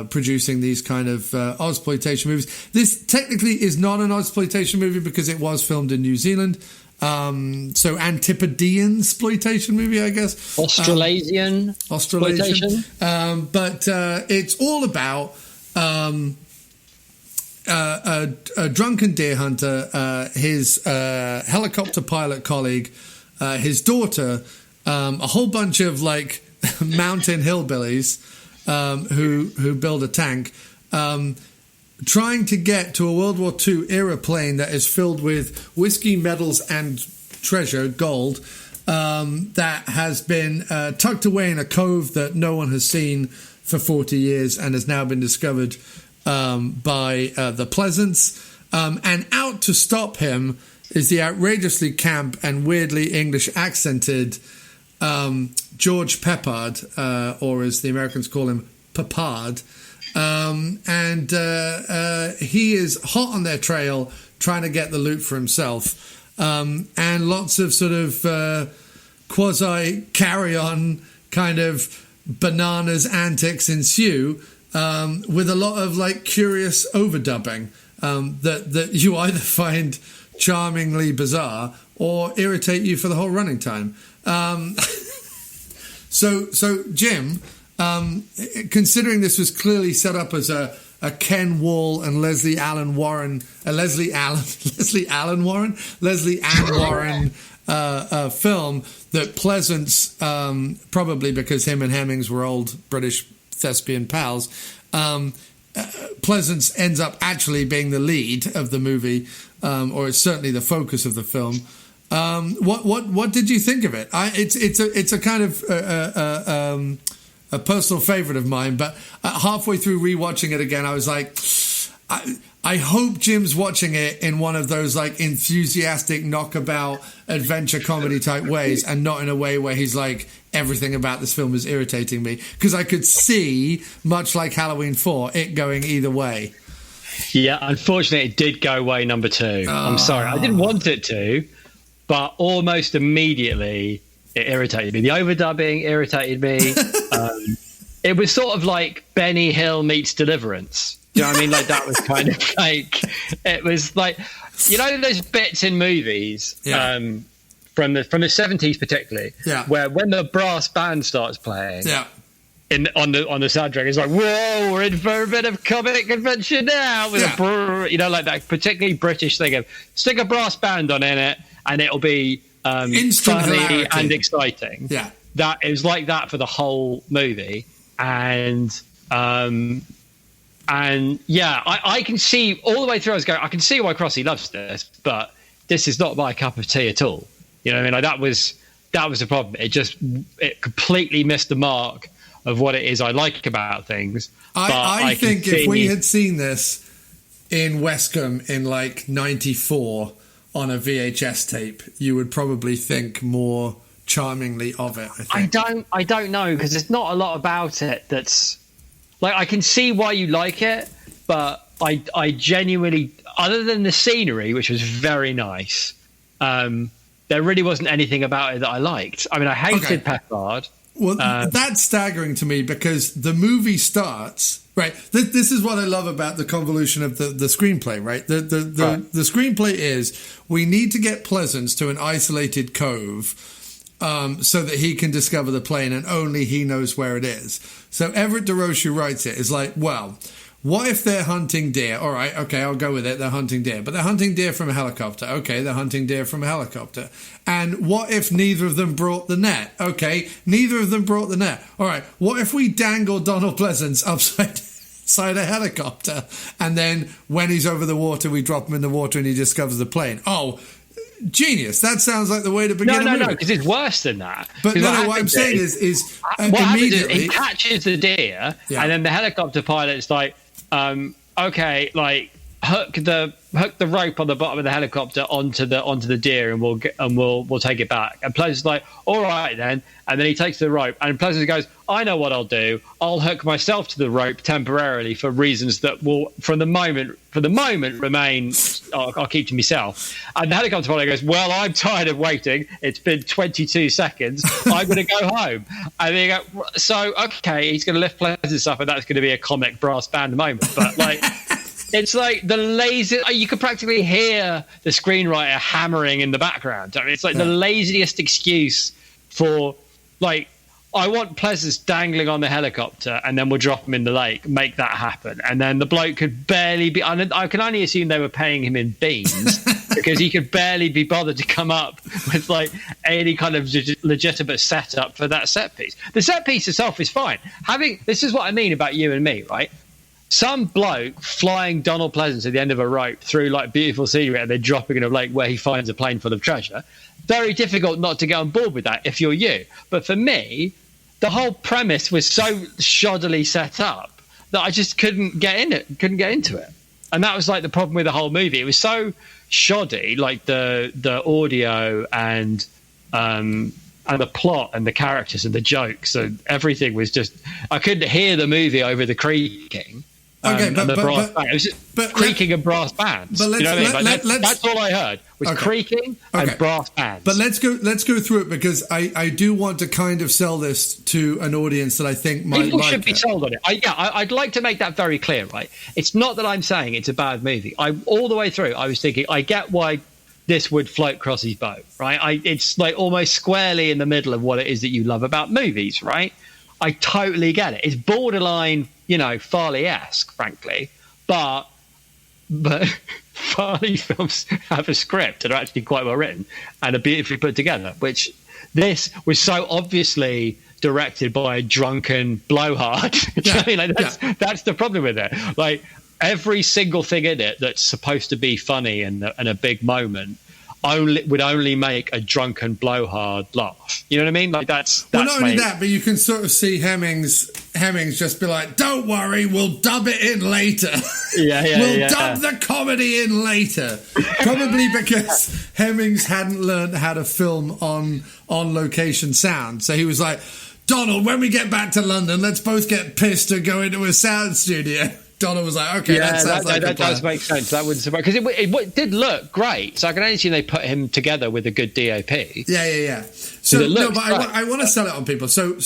producing these kind of Ozploitation movies. This technically is not an Ozploitation movie because it was filmed in New Zealand. So Antipodean exploitation movie, I guess. Australasian. But it's all about a drunken deer hunter, his helicopter pilot colleague, his daughter, a whole bunch of like mountain hillbillies who build a tank, trying to get to a World War II era plane that is filled with whiskey, medals, and treasure, gold, that has been tucked away in a cove that no one has seen for 40 years and has now been discovered by the Pleasence. And out to stop him is the outrageously camp and weirdly English accented George Peppard, or as the Americans call him, Peppard. And he is hot on their trail trying to get the loot for himself. And lots of sort of quasi carry-on kind of bananas antics ensue, with a lot of like curious overdubbing that you either find charmingly bizarre or irritate you for the whole running time. So Jim, considering this was clearly set up as a Ken Wall and Leslie Ann Warren film that Pleasence, probably because him and Hemmings were old British thespian pals, Pleasence ends up actually being the lead of the movie, or it's certainly the focus of the film. What did you think of it? It's a kind of a personal favorite of mine, but halfway through rewatching it again, I was like, I hope Jim's watching it in one of those like enthusiastic knockabout adventure comedy type ways, and not in a way where he's like, everything about this film is irritating me, because I could see, much like Halloween 4, it going either way. Yeah, unfortunately, it did go way number 2. I'm sorry, I didn't want it to, but almost immediately it irritated me. The overdubbing irritated me. It was sort of like Benny Hill meets Deliverance. Do you know what I mean? Like, that was kind of like, it was like, you know, those bits in movies, from the 70s particularly, where when the brass band starts playing, on the soundtrack, it's like, whoa, we're in for a bit of comic adventure now, with a brrr, you know, like that particularly British thing of stick a brass band on in it, and it'll be funny hilarity and exciting. Yeah, that it was like that for the whole movie, and yeah, I can see all the way through. I was going, I can see why Crossy loves this, but this is not my cup of tea at all. You know what I mean? Like, that was the problem. It completely missed the mark of what it is I like about things. I think if we had seen this in Westcombe in like 94 on a VHS tape, you would probably think more charmingly of it. I don't know, because there's not a lot about it that's like, I can see why you like it, but I genuinely, other than the scenery, which was very nice, there really wasn't anything about it that I liked. I mean, I hated Peppard. Well, that's staggering to me, because the movie starts, right? This is what I love about the convolution of the screenplay, right? The screenplay is, we need to get Pleasence to an isolated cove so that he can discover the plane, and only he knows where it is. So Everett DeRoche, who writes it, is like, well, what if they're hunting deer? All right, okay, I'll go with it. They're hunting deer. But they're hunting deer from a helicopter. Okay, they're hunting deer from a helicopter. And what if neither of them brought the net? Okay, neither of them brought the net. All right, what if we dangle Donald Pleasence upside a helicopter, and then when he's over the water, we drop him in the water and he discovers the plane? Oh, genius. That sounds like the way to begin a movie. No, because it's worse than that. But what I'm saying is what immediately... Is he catches the deer, and then the helicopter pilot's like, okay, like, hook the rope on the bottom of the helicopter onto the deer, and we'll take it back. And Pleasence's like, all right then. And then he takes the rope, and Pleasence goes, I know what I'll do. I'll hook myself to the rope temporarily for reasons that will, for the moment, remain. I'll keep to myself. And the helicopter pilot goes, well, I'm tired of waiting. It's been 22 seconds. I'm going to go home. And they go, so okay, he's going to lift Pleasence up, and that's going to be a comic brass band moment. But like. It's like the lazy. You could practically hear the screenwriter hammering in the background. I mean, it's like the laziest excuse for, like, I want Pleasence dangling on the helicopter, and then we'll drop him in the lake. Make that happen, and then the bloke could barely be. I can only assume they were paying him in beans because he could barely be bothered to come up with like any kind of legitimate setup for that set piece. The set piece itself is fine. This is what I mean about You and Me, right? Some bloke flying Donald Pleasence at the end of a rope through like beautiful scenery, and then dropping in a lake where he finds a plane full of treasure. Very difficult not to get on board with that if you're you. But for me, the whole premise was so shoddily set up that I just couldn't get into it. And that was like the problem with the whole movie. It was so shoddy, like the audio and the plot and the characters and the jokes, and everything was just, I couldn't hear the movie over the creaking. Okay, but it was just creaking and brass bands. But that's all I heard was creaking and brass bands. But let's go through it, because I do want to kind of sell this to an audience that I think might People like should be sold on it. I'd like to make that very clear, right? It's not that I'm saying it's a bad movie. All the way through, I was thinking, I get why this would float Crossy's boat, right? It's like almost squarely in the middle of what it is that you love about movies, right? I totally get it. It's borderline, Farley-esque, frankly, but Farley films have a script that are actually quite well written and are beautifully put together, which this was so obviously directed by a drunken blowhard. Do you know what I mean? Like, that's the problem with it. Like, every single thing in it that's supposed to be funny and a big moment would only make a drunken blowhard laugh. You know what I mean? Like, that's well, not only that, but you can sort of see Hemmings just be like, "Don't worry, we'll dub it in later. We'll dub the comedy in later." Probably because Hemmings hadn't learned how to film on location sound, so he was like, "Donald, when we get back to London, let's both get pissed and go into a sound studio." Donald was like, "Okay, that sounds like that does make sense. That would surprise, because it did look great. So I can only see they put him together with a good DOP. Yeah. So no, but I want to sell it on people. So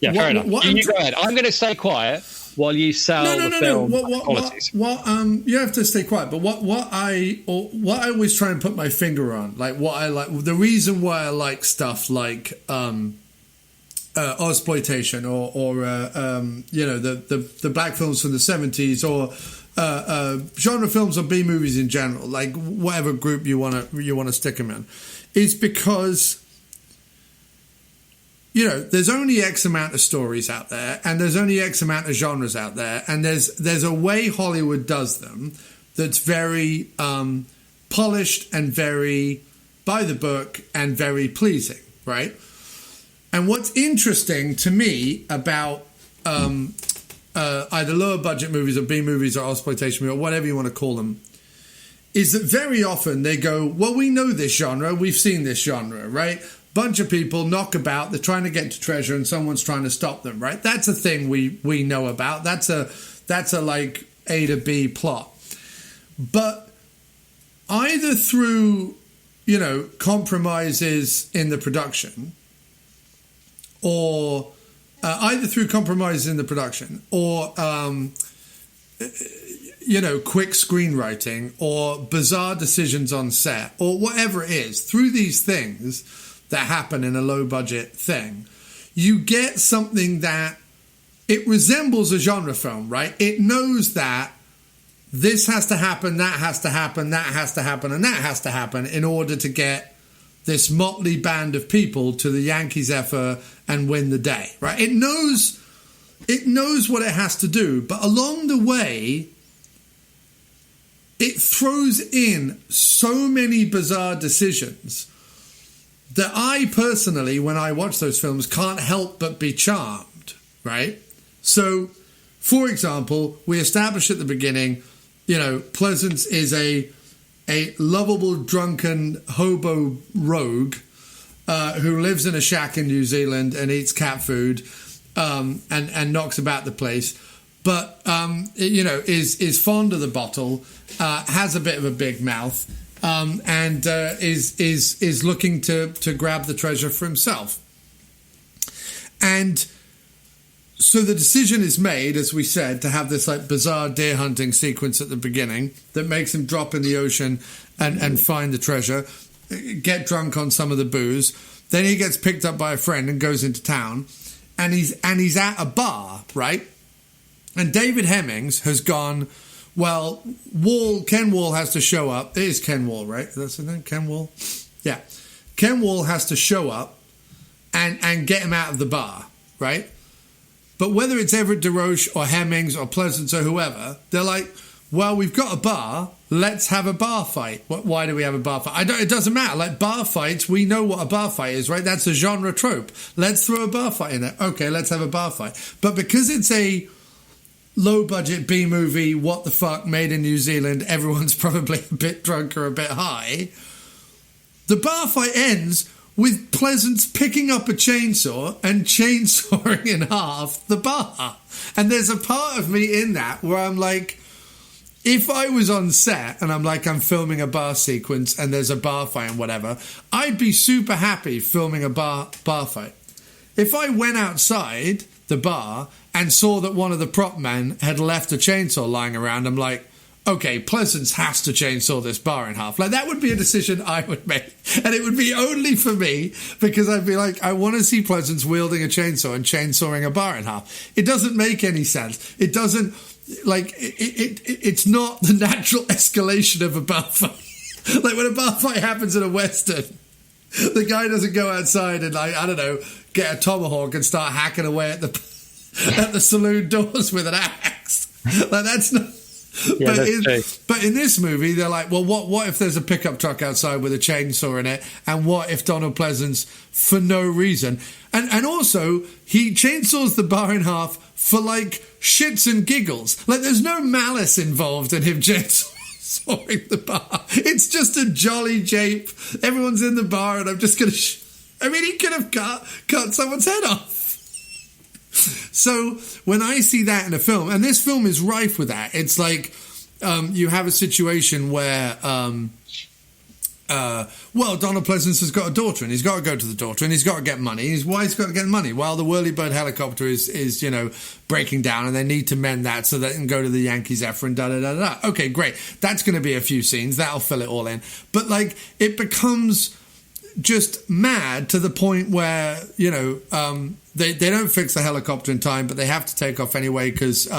yeah, fair enough. You go ahead. I'm going to stay quiet while you sell the film qualities. You have to stay quiet. But what I always try and put my finger on, like what I like, the reason why I like stuff like Ozploitation or the black films from the 70s or genre films or B movies in general, like whatever group you want to stick them in, is because there's only X amount of stories out there, and there's only X amount of genres out there, and there's a way Hollywood does them that's very polished and very by the book and very pleasing, right? And what's interesting to me about either lower budget movies or B movies or exploitation movies or whatever you want to call them is that very often they go, well, we know this genre, we've seen this genre, right? Bunch of people knock about, they're trying to get to treasure and someone's trying to stop them, right? That's a thing we know about. That's a like A to B plot. But either through, compromises in the production, or quick screenwriting or bizarre decisions on set or whatever it is, through these things that happen in a low budget thing, you get something that it resembles a genre film, right? It knows that this has to happen, that has to happen, that has to happen, and that has to happen in order to get this motley band of people to the Yankee Zephyr and win the day, right? It knows what it has to do, but along the way, it throws in so many bizarre decisions that I personally, when I watch those films, can't help but be charmed, right? So, for example, we established at the beginning, Pleasence is a lovable, drunken hobo rogue who lives in a shack in New Zealand and eats cat food and knocks about the place, but is fond of the bottle, has a bit of a big mouth, and is looking to grab the treasure for himself. And so the decision is made, as we said, to have this like bizarre deer hunting sequence at the beginning that makes him drop in the ocean and find the treasure, get drunk on some of the booze. Then he gets picked up by a friend and goes into town, and he's at a bar, right? And David Hemmings has gone, well, Ken Wall has to show up. It is Ken Wall, right? That's his name, Ken Wall? Yeah. Ken Wall has to show up and get him out of the bar, right? But whether it's Everett DeRoche or Hemmings or Pleasence or whoever, they're like, well, we've got a bar, let's have a bar fight. Why do we have a bar fight? It doesn't matter. Like, bar fights, we know what a bar fight is, right? That's a genre trope. Let's throw a bar fight in there. Okay, let's have a bar fight. But because it's a low-budget B-movie, what the fuck, made in New Zealand, everyone's probably a bit drunk or a bit high, the bar fight ends with Pleasence picking up a chainsaw and chainsawing in half the bar. And there's a part of me in that where I'm like, if I was on set and I'm filming a bar sequence and there's a bar fight and whatever, I'd be super happy filming a bar fight. If I went outside the bar and saw that one of the prop men had left a chainsaw lying around, I'm like, okay, Pleasence has to chainsaw this bar in half. Like, that would be a decision I would make. And it would be only for me, because I'd be like, I want to see Pleasence wielding a chainsaw and chainsawing a bar in half. It doesn't make any sense. It doesn't, it's not the natural escalation of a bar fight. Like, when a bar fight happens in a Western, the guy doesn't go outside and, I don't know, get a tomahawk and start hacking away at the saloon doors with an axe. Like, that's not. Yeah, but in this movie, they're like, well, what if there's a pickup truck outside with a chainsaw in it? And what if Donald Pleasence, for no reason, and also he chainsaws the bar in half for like shits and giggles. Like, there's no malice involved in him chainsawing the bar. It's just a jolly jape. Everyone's in the bar, and I'm just gonna. I mean, he could have cut someone's head off. So when I see that in a film, and this film is rife with that, it's like you have a situation where, Donald Pleasence has got a daughter, and he's got to go to the daughter, and he's got to get money. His wife's got to get money while the whirlybird helicopter is breaking down, and they need to mend that so they can go to the Yankee Zephyr and da-da-da-da. Okay, great. That's going to be a few scenes. That'll fill it all in. But, like, it becomes just mad to the point where, they don't fix the helicopter in time, but they have to take off anyway because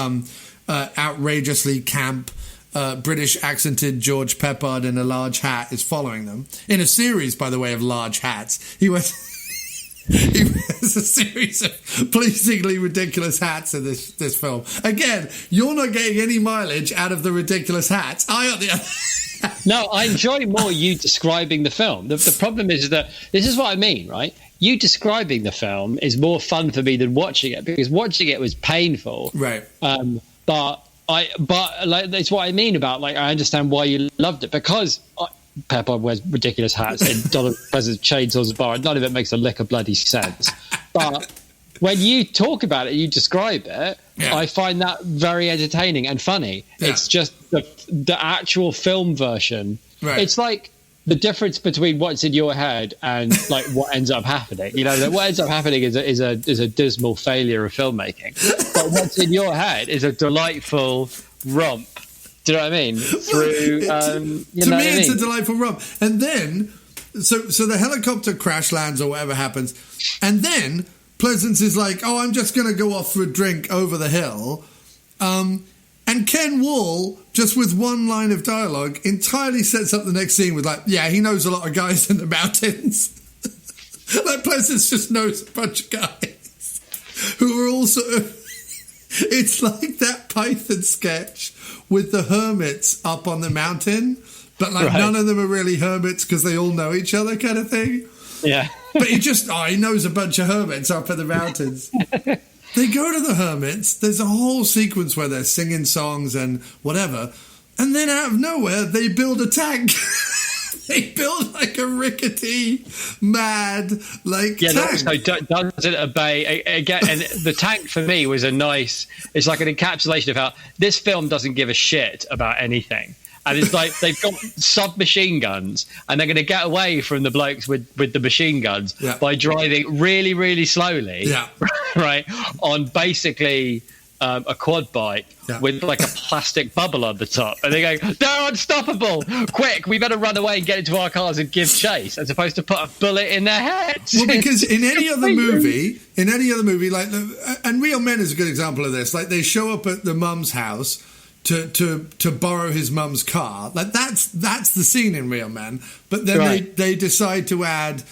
outrageously camp British accented George Peppard in a large hat is following them. In a series, by the way, of large hats. He wears a series of pleasingly ridiculous hats in this film. Again, you're not getting any mileage out of the ridiculous hats. I, on the other No, I enjoy more you describing the film. The problem is that this is what I mean, right? You describing the film is more fun for me than watching it, because watching it was painful. Right. But like that's what I mean about, like, I understand why you loved it, because Pepper wears ridiculous hats and Donald Pleasence chainsaws a bar, and none of it makes a lick of bloody sense. But when you talk about it, you describe it, yeah. I find that very entertaining and funny. Yeah. It's just the actual film version. Right. It's like the difference between what's in your head and like what ends up happening. What ends up happening is a dismal failure of filmmaking. But what's in your head is a delightful romp. Do you know what I mean? Through to me, it's a delightful romp. And then, so the helicopter crash lands or whatever happens, and then Pleasence is like, oh, I'm just going to go off for a drink over the hill. And Ken Wall, just with one line of dialogue, entirely sets up the next scene with, like, yeah, he knows a lot of guys in the mountains. Like, Pleasence just knows a bunch of guys who are all sort of... It's like that Python sketch with the hermits up on the mountain, but, like, none of them are really hermits because they all know each other kind of thing. Yeah. But he knows a bunch of hermits up in the mountains. They go to the hermits. There's a whole sequence where they're singing songs and whatever. And then out of nowhere, they build a tank. They build like a rickety, mad, like, tank. So doesn't obey again. And the tank for me was it's like an encapsulation of how this film doesn't give a shit about anything. And it's like they've got submachine guns, and they're going to get away from the blokes with the machine guns by driving really, really slowly, right, on basically a quad bike with like a plastic bubble on the top. And they go, they're unstoppable! Quick, we better run away and get into our cars and give chase, as opposed to put a bullet in their heads. Well, because in any other movie, like, and Real Men is a good example of this. Like, they show up at the mum's house to borrow his mum's car. Like, that's the scene in Real Men. But then they decide to add,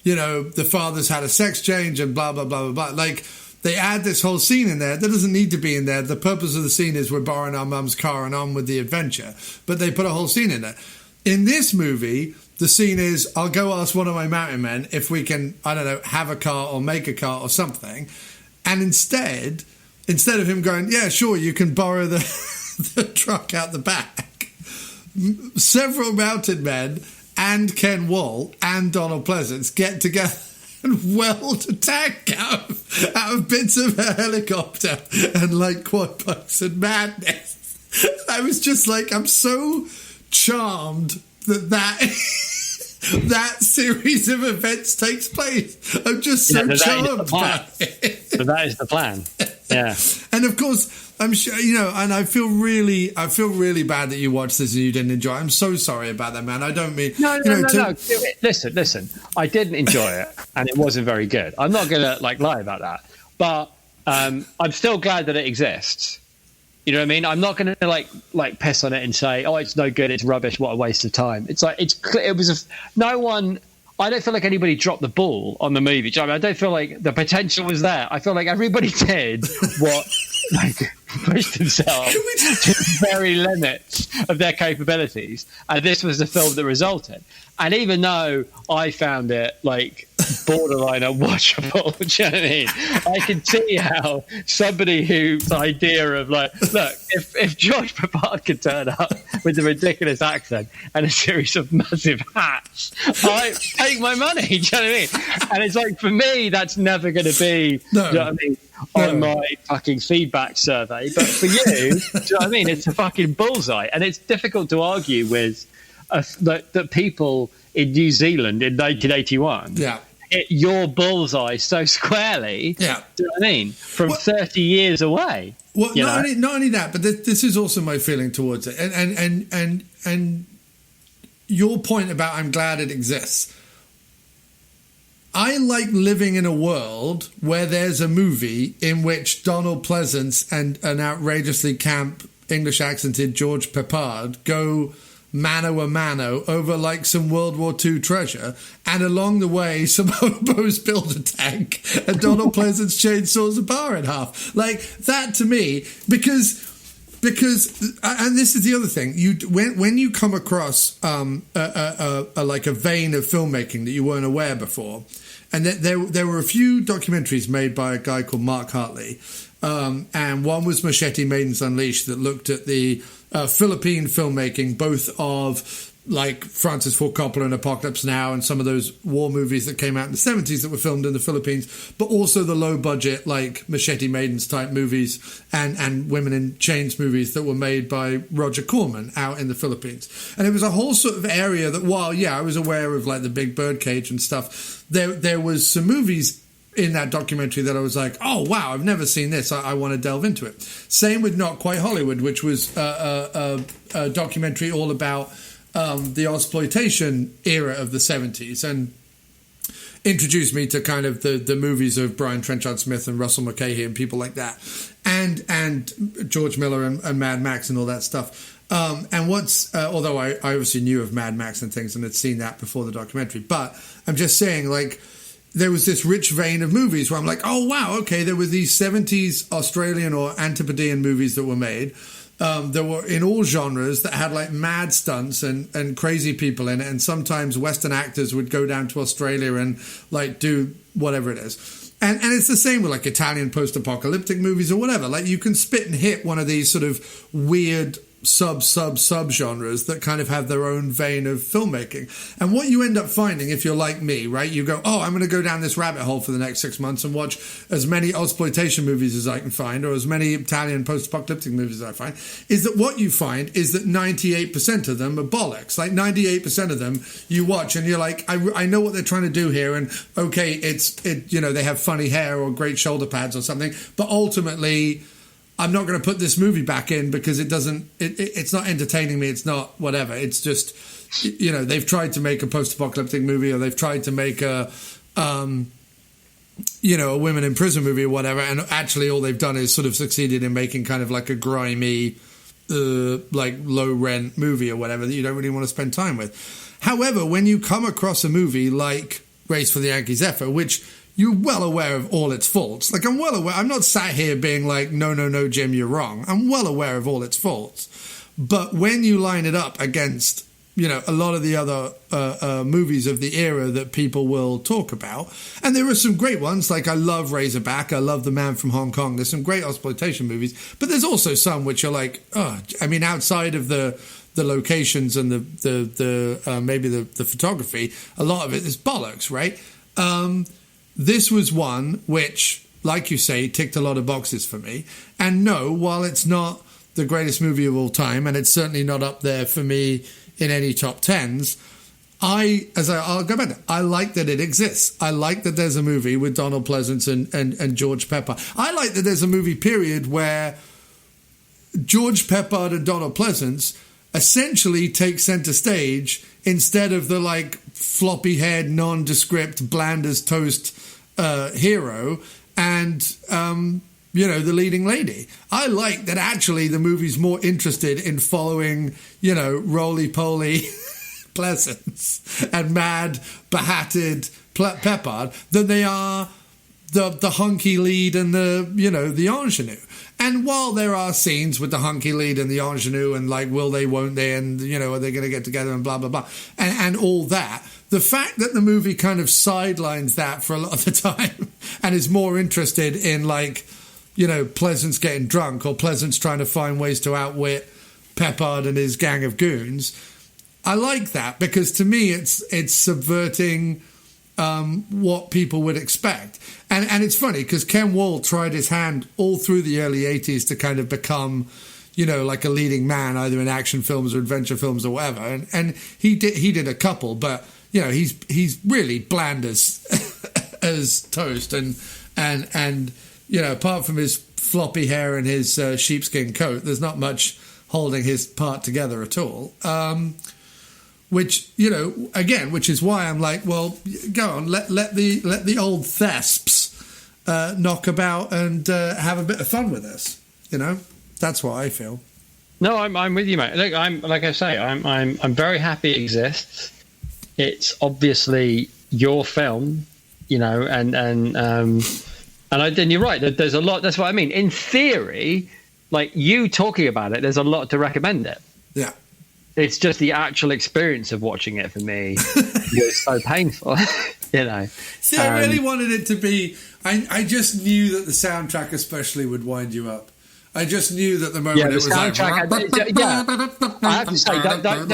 the father's had a sex change and blah, blah, blah, blah, blah. Like, they add this whole scene in there that doesn't need to be in there. The purpose of the scene is we're borrowing our mum's car and on with the adventure. But they put a whole scene in there. In this movie, the scene is, I'll go ask one of my mountain men if we can, I don't know, have a car or make a car or something. And instead of him going, yeah, sure, you can borrow the truck out the back, several mounted men and Ken Wall and Donald Pleasence get together and weld a tank out of bits of a helicopter and like quad bikes and madness. I was just like, I'm so charmed that series of events takes place. I'm just so charmed by it. So that is the plan. Yeah. And of course, I'm sure, and I feel really bad that you watched this and you didn't enjoy it. I'm so sorry about that, man. I don't mean... No. Listen. I didn't enjoy it, and it wasn't very good. I'm not going to, lie about that. But I'm still glad that it exists. You know what I mean? I'm not going to, piss on it and say, oh, it's no good, it's rubbish, what a waste of time. It's like, it was no one... I don't feel like anybody dropped the ball on the movie. Do you know what I mean? I don't feel like the potential was there. I feel like everybody did what pushed themselves to the very limits of their capabilities, and this was the film that resulted. And even though I found it borderline unwatchable, do you know what I mean? I can see how somebody whose idea of look, if George Peppard could turn up with a ridiculous accent and a series of massive hats, I take my money. Do you know what I mean? And it's for me, that's never going to be. Do you know what I mean? On my fucking feedback survey, but for you, do you know what I mean? It's a fucking bullseye, and it's difficult to argue with that people in New Zealand in 1981 hit your bullseye so squarely. Yeah, do you know what I mean? From 30 years away. Well, not only that, but this is also my feeling towards it, and your point about I'm glad it exists. I like living in a world where there's a movie in which Donald Pleasence and an outrageously camp English accented George Peppard go mano a mano over some World War II treasure, and along the way some hobos build a tank and Donald Pleasence chainsaws a bar in half. That to me, because and this is the other thing, when you come across a vein of filmmaking that you weren't aware before. And there were a few documentaries made by a guy called Mark Hartley, and one was Machete Maidens Unleashed that looked at the Philippine filmmaking, both of Francis Ford Coppola and Apocalypse Now and some of those war movies that came out in the 70s that were filmed in the Philippines, but also the low budget Machete Maidens type movies and Women in Chains movies that were made by Roger Corman out in the Philippines. And it was a whole sort of area that, while I was aware of the Big Birdcage and stuff, there was some movies in that documentary that I was like, oh wow, I've never seen this, I want to delve into it. Same with Not Quite Hollywood, which was a documentary all about the exploitation era of the 70s, and introduced me to kind of the movies of Brian Trenchard Smith and Russell Mulcahy and people like that, and George Miller and Mad Max and all that stuff. And although I obviously knew of Mad Max and things and had seen that before the documentary, but I'm just saying, there was this rich vein of movies where I'm like, oh wow, okay, there were these 70s Australian or Antipodean movies that were made. There were in all genres that had mad stunts and crazy people in it, and sometimes Western actors would go down to Australia and do whatever it is. And it's the same with Italian post-apocalyptic movies or whatever. You can spit and hit one of these sort of weird sub genres that kind of have their own vein of filmmaking. And what you end up finding, if you're like me, right, you go, oh, I'm going to go down this rabbit hole for the next 6 months and watch as many exploitation movies as I can find, or as many Italian post-apocalyptic movies as I find, is that what you find is that 98% of them are bollocks. 98% of them you watch and you're like, I know what they're trying to do here, and okay, they have funny hair or great shoulder pads or something, but ultimately I'm not going to put this movie back in because it's not entertaining me. It's not whatever. It's just, they've tried to make a post-apocalyptic movie, or they've tried to make a women in prison movie or whatever. And actually all they've done is sort of succeeded in making kind of a grimy, low rent movie or whatever that you don't really want to spend time with. However, when you come across a movie like Race for the Yankee Zephyr, which you're well aware of all its faults. I'm well aware. I'm not sat here being like, no, Jim, you're wrong. I'm well aware of all its faults. But when you line it up against, a lot of the other movies of the era that people will talk about, and there are some great ones, I love Razorback, I love The Man from Hong Kong. There's some great exploitation movies, but there's also some which are outside of the locations and the maybe the photography, a lot of it is bollocks, right? This was one which, like you say, ticked a lot of boxes for me. And no, while it's not the greatest movie of all time, and it's certainly not up there for me in any top tens, I'll go back to, I like that it exists. I like that there's a movie with Donald Pleasence and George Peppard. I like that there's a movie period where George Peppard and Donald Pleasence essentially take center stage instead of the floppy-haired, nondescript, bland as toast hero and the leading lady. I like that actually the movie's more interested in following roly-poly Pleasence and mad, behatted Peppard than they are the hunky lead and the ingenue. And while there are scenes with the hunky lead and the ingenue and like will they, won't they, and are they going to get together and blah blah blah and all that, the fact that the movie kind of sidelines that for a lot of the time and is more interested in like Pleasence getting drunk or Pleasence trying to find ways to outwit Peppard and his gang of goons, I like that, because to me it's subverting what people would expect. And it's funny because Ken Wall tried his hand all through the early 80s to kind of become, like a leading man, either in action films or adventure films or whatever. And he did a couple, but he's really bland as as toast. And apart from his floppy hair and his sheepskin coat, there's not much holding his part together at all. Which which is why I'm like, well, go on, let the old thesps knock about and have a bit of fun with this. That's what I feel. No, I'm with you, mate. Look, I'm very happy it exists. It's obviously your film, and then you're right. There's a lot. That's what I mean. In theory, like you talking about it, there's a lot to recommend it. Yeah. It's just the actual experience of watching it for me was so painful, See, I really wanted it to be. I just knew that the soundtrack especially would wind you up. I just knew that the moment it was like, I have to say those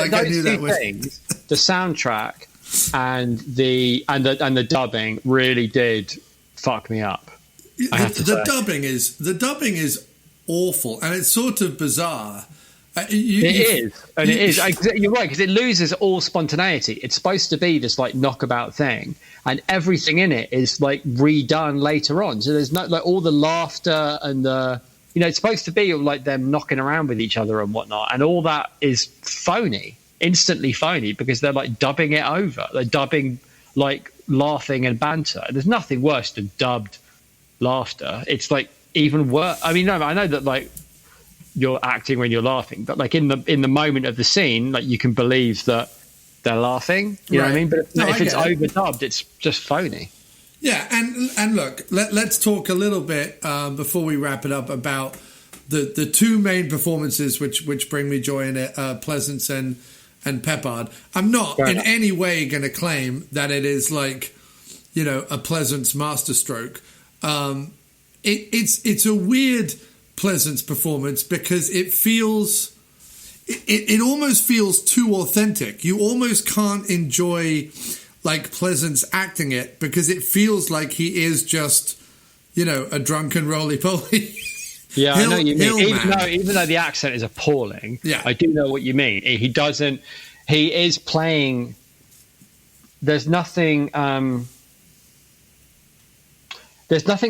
two things, the soundtrack and the dubbing really did fuck me up. The dubbing is awful, and it's sort of bizarre. It is. You're right, because it loses all spontaneity. It's supposed to be this like knockabout thing, and everything in it is like redone later on. So there's no like all the laughter and the it's supposed to be like them knocking around with each other and whatnot, and all that is phony, instantly phony, because they're like dubbing it over. They're dubbing like laughing and banter. There's nothing worse than dubbed laughter. It's like even worse. I mean, no, I know that like you're acting when you're laughing, but like in the moment of the scene, like you can believe that they're laughing. You know what I mean? But if it's overdubbed, it's just phony. Yeah, and look, let's talk a little bit before we wrap it up about the two main performances which bring me joy in it, Pleasence and Peppard. I'm not in any way going to claim that it is like a Pleasence masterstroke. It's a weird Pleasence performance because it feels it almost feels too authentic. You almost can't enjoy like Pleasence acting it because it feels like he is just a drunken roly-poly. Yeah, I know what you mean. Even though the accent is appalling, I do know what you mean. He is playing. There's nothing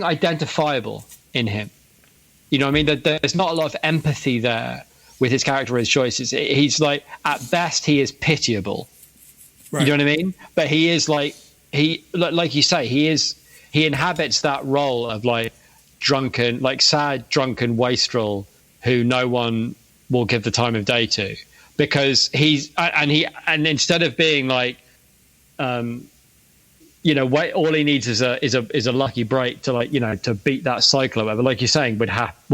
identifiable in him. You know what I mean? There's not a lot of empathy there with his character or his choices. He's like, at best, he is pitiable. Right. You know what I mean? But he is like you say, he inhabits that role of like drunken, like sad, drunken wastrel who no one will give the time of day to, because and instead of being like, all he needs is a lucky break to like, to beat that cycle or whatever, like you're saying, would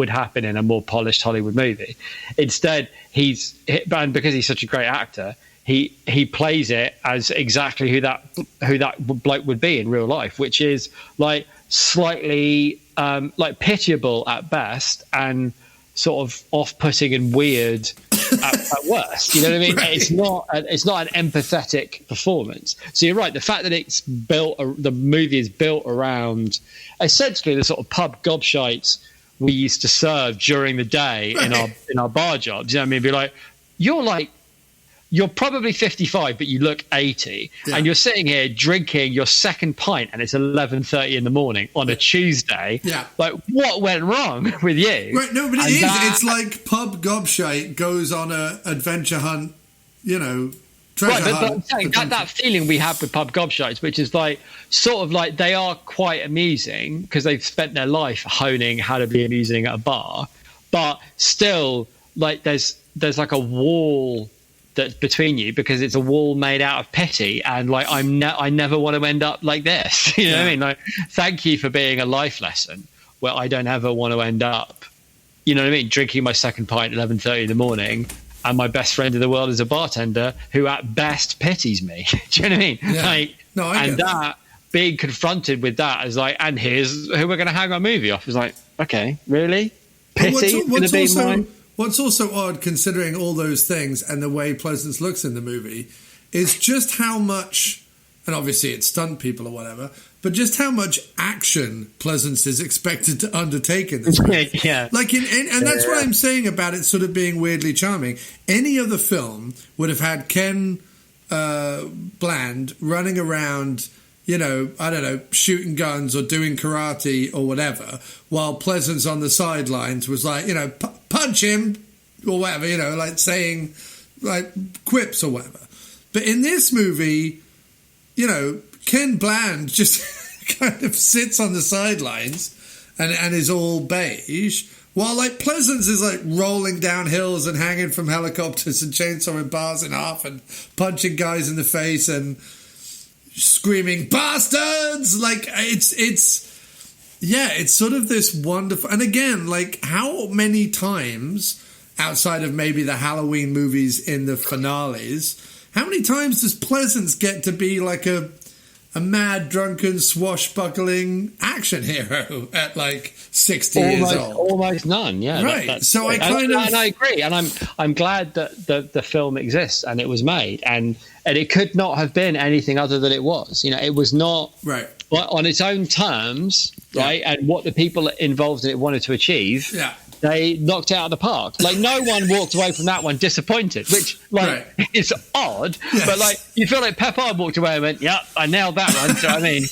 happen in a more polished Hollywood movie. Instead, and because he's such a great actor, he plays it as exactly who that bloke would be in real life, which is like slightly like pitiable at best and sort of off-putting and weird at worst. You know what I mean? Right. It's not an empathetic performance. So you're right. The fact that the movie is built around essentially the sort of pub gobshites we used to serve during the day in our bar jobs. You know what I mean? You're probably 55, but you look 80, and you're sitting here drinking your second pint, and it's 11:30 in the morning on a Tuesday. Yeah, like what went wrong with you? Right, no, but it is. It's like pub gobshite goes on a adventure hunt, treasure hunt. But I'm saying that feeling we have with pub gobshites, which is like sort of like they are quite amusing because they've spent their life honing how to be amusing at a bar, but still like there's like a wall that's between you, because it's a wall made out of pity, and like I never want to end up like this. You know what I mean? Like, thank you for being a life lesson where I don't ever want to end up, you know what I mean, drinking my second pint at 11:30 in the morning, and my best friend in the world is a bartender who at best pities me. Do you know what I mean? Yeah. Like, no, I get that. Being confronted with that is like, and here's who we're going to hang our movie off. Is like, okay, really? Pity going to be mine? What's also odd, considering all those things and the way Pleasence looks in the movie, is just how much, and obviously it's stunt people or whatever, but just how much action Pleasence is expected to undertake in this movie. Yeah. Like and that's what I'm saying about it sort of being weirdly charming. Any other film would have had Ken Bland running around, you know, I don't know, shooting guns or doing karate or whatever, while Pleasence on the sidelines was like, you know, punch him or whatever, you know, like saying like quips or whatever. But in this movie, you know, Ken Bland just kind of sits on the sidelines and is all beige, while like Pleasence is like rolling down hills and hanging from helicopters and chainsawing bars in half and punching guys in the face and screaming bastards. Like it's sort of this wonderful, and again, like how many times outside of maybe the Halloween movies in the finales, how many times does Pleasence get to be like a mad, drunken, swashbuckling action hero at like 60 years old? Almost none, yeah. Right. So and I agree, and I'm glad that the film exists and it was made, and it could not have been anything other than it was. You know, it was not right on its own terms, right? And what the people involved in it wanted to achieve. Yeah. They knocked it out of the park. Like, no one walked away from that one disappointed, which, like, is odd. Yes. But, like, you feel like Peppard walked away and went, "Yep, I nailed that one." So, I mean,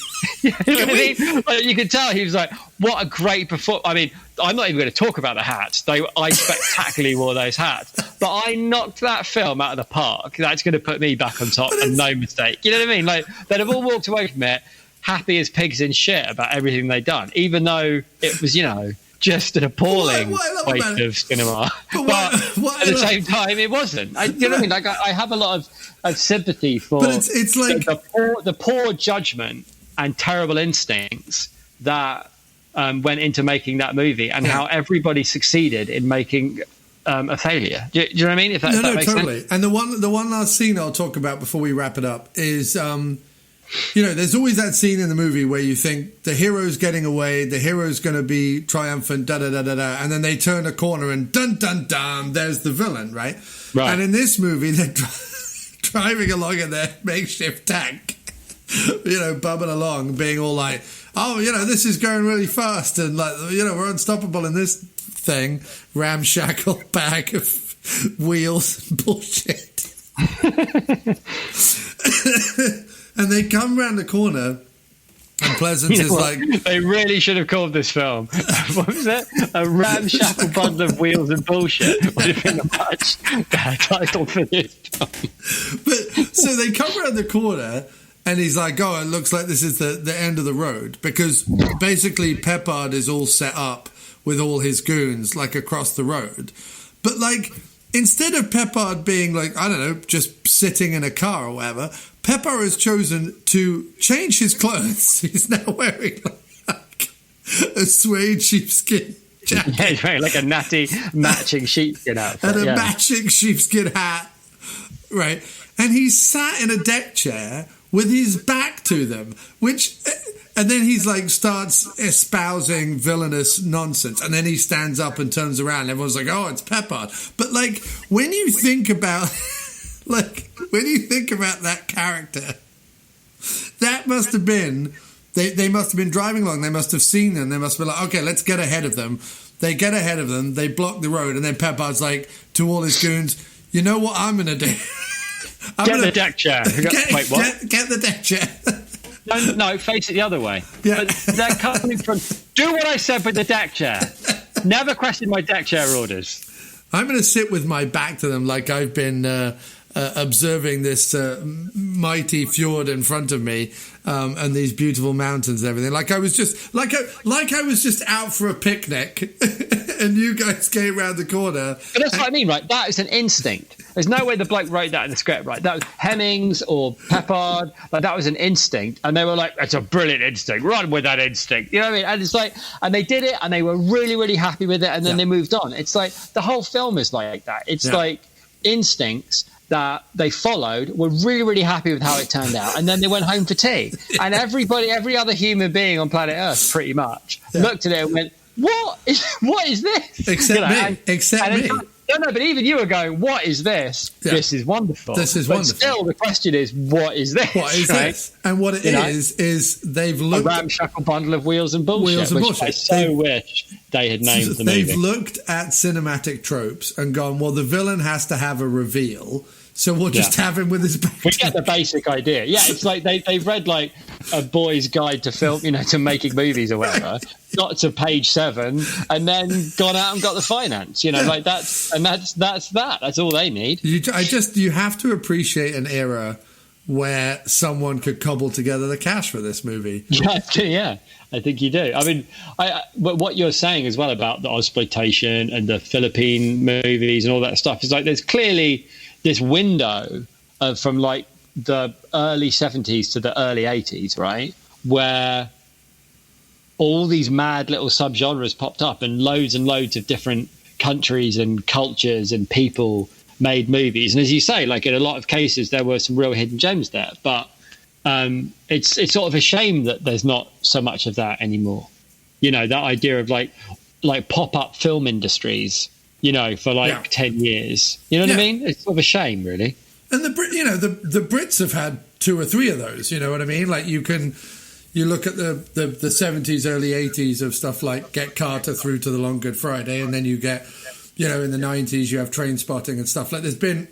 you know what I mean? Like, you could tell he was like, "What a great performance!" I mean, I'm not even going to talk about the hats. I spectacularly wore those hats, but I knocked that film out of the park. That's going to put me back on top, and no mistake. You know what I mean? Like, they'd have all walked away from it happy as pigs in shit about everything they'd done, even though it was, you know, just an appalling waste of cinema. But at the same time, it wasn't. You know what I mean? Like, I have a lot of sympathy for it's like the poor judgment and terrible instincts that went into making that movie, and how everybody succeeded in making a failure. Do you know what I mean? If that makes totally. sense. And the one last scene I'll talk about before we wrap it up is, you know, there's always that scene in the movie where you think the hero's getting away, the hero's going to be triumphant, da-da-da-da-da, and then they turn a corner and dun-dun-dun, there's the villain, right? And in this movie, they're driving along in their makeshift tank, you know, bubbling along, being all like, oh, you know, this is going really fast, and, like, you know, we're unstoppable in this thing, ramshackle bag of wheels and bullshit. And they come round the corner, and Pleasence is like... They really should have called this film, what was it? A ramshackle bundle of wheels and bullshit would have been a much better title for this film. But, so they come round the corner, and he's like, oh, it looks like this is the end of the road, because basically Peppard is all set up with all his goons, like, across the road. But, like, instead of Peppard being, like, I don't know, just sitting in a car or whatever... Peppard has chosen to change his clothes. He's now wearing like a suede sheepskin jacket. Yeah, he's wearing like a natty matching sheepskin outfit. And a matching sheepskin hat. Right. And he's sat in a deck chair with his back to them, and then he's like starts espousing villainous nonsense. And then he stands up and turns around and everyone's like, oh, it's Peppard. But like, when you think about... Like, when you think about that character, that must have been... They must have been driving along. They must have seen them. They must have been like, okay, let's get ahead of them. They get ahead of them. They block the road. And then Peppard's like, to all his goons, you know what I'm going to do? Get the deck chair. Wait, what? Get the deck chair. No, face it the other way. Yeah. But they're coming from... Do what I said with the deck chair. Never question my deck chair orders. I'm going to sit with my back to them like I've been... observing this mighty fjord in front of me, and these beautiful mountains and everything. Like I was just out for a picnic, and you guys came around the corner. But that's what I mean, right? That is an instinct. There's no way the bloke wrote that in the script, right? That was Hemmings or Peppard. Like that was an instinct, and they were like, "It's a brilliant instinct. Run with that instinct." You know what I mean? And it's like, and they did it, and they were really, really happy with it, and then they moved on. It's like the whole film is like that. It's like instincts that they followed, were really, really happy with how it turned out, and then they went home for tea. And every other human being on planet Earth, pretty much, looked at it and went, "What is this?" Except me. Except me. No, but even you were going, "What is this? Yeah. This is wonderful. This is wonderful." Still, the question is, what is this? What is this? And what it is they've looked a ramshackle bundle of wheels and bullshit. I so wish they had named the movie. They've looked at cinematic tropes and gone, well, the villain has to have a reveal, so we'll just have him with his back. We get the basic idea. Yeah, it's like they've read like a boy's guide to film, to making movies or whatever, got to page 7, and then gone out and got the finance. Like that's that. That's all they need. You have to appreciate an era where someone could cobble together the cash for this movie. Yeah, I think you do. I mean, but what you're saying as well about the exploitation and the Philippine movies and all that stuff is like there's clearly this window from like the early 70s to the early 80s, right, where all these mad little subgenres popped up and loads of different countries and cultures and people made movies. And as you say, like in a lot of cases, there were some real hidden gems there. But it's sort of a shame that there's not so much of that anymore. That idea of like pop-up film industries, for like 10 years. You know what I mean? It's sort of a shame, really. And the Brits have had 2 or 3 of those. You know what I mean? Like you look at the 70s, early 80s of stuff like Get Carter through to the Long Good Friday, and then you get, in the 90s you have Train Spotting and stuff like. There's been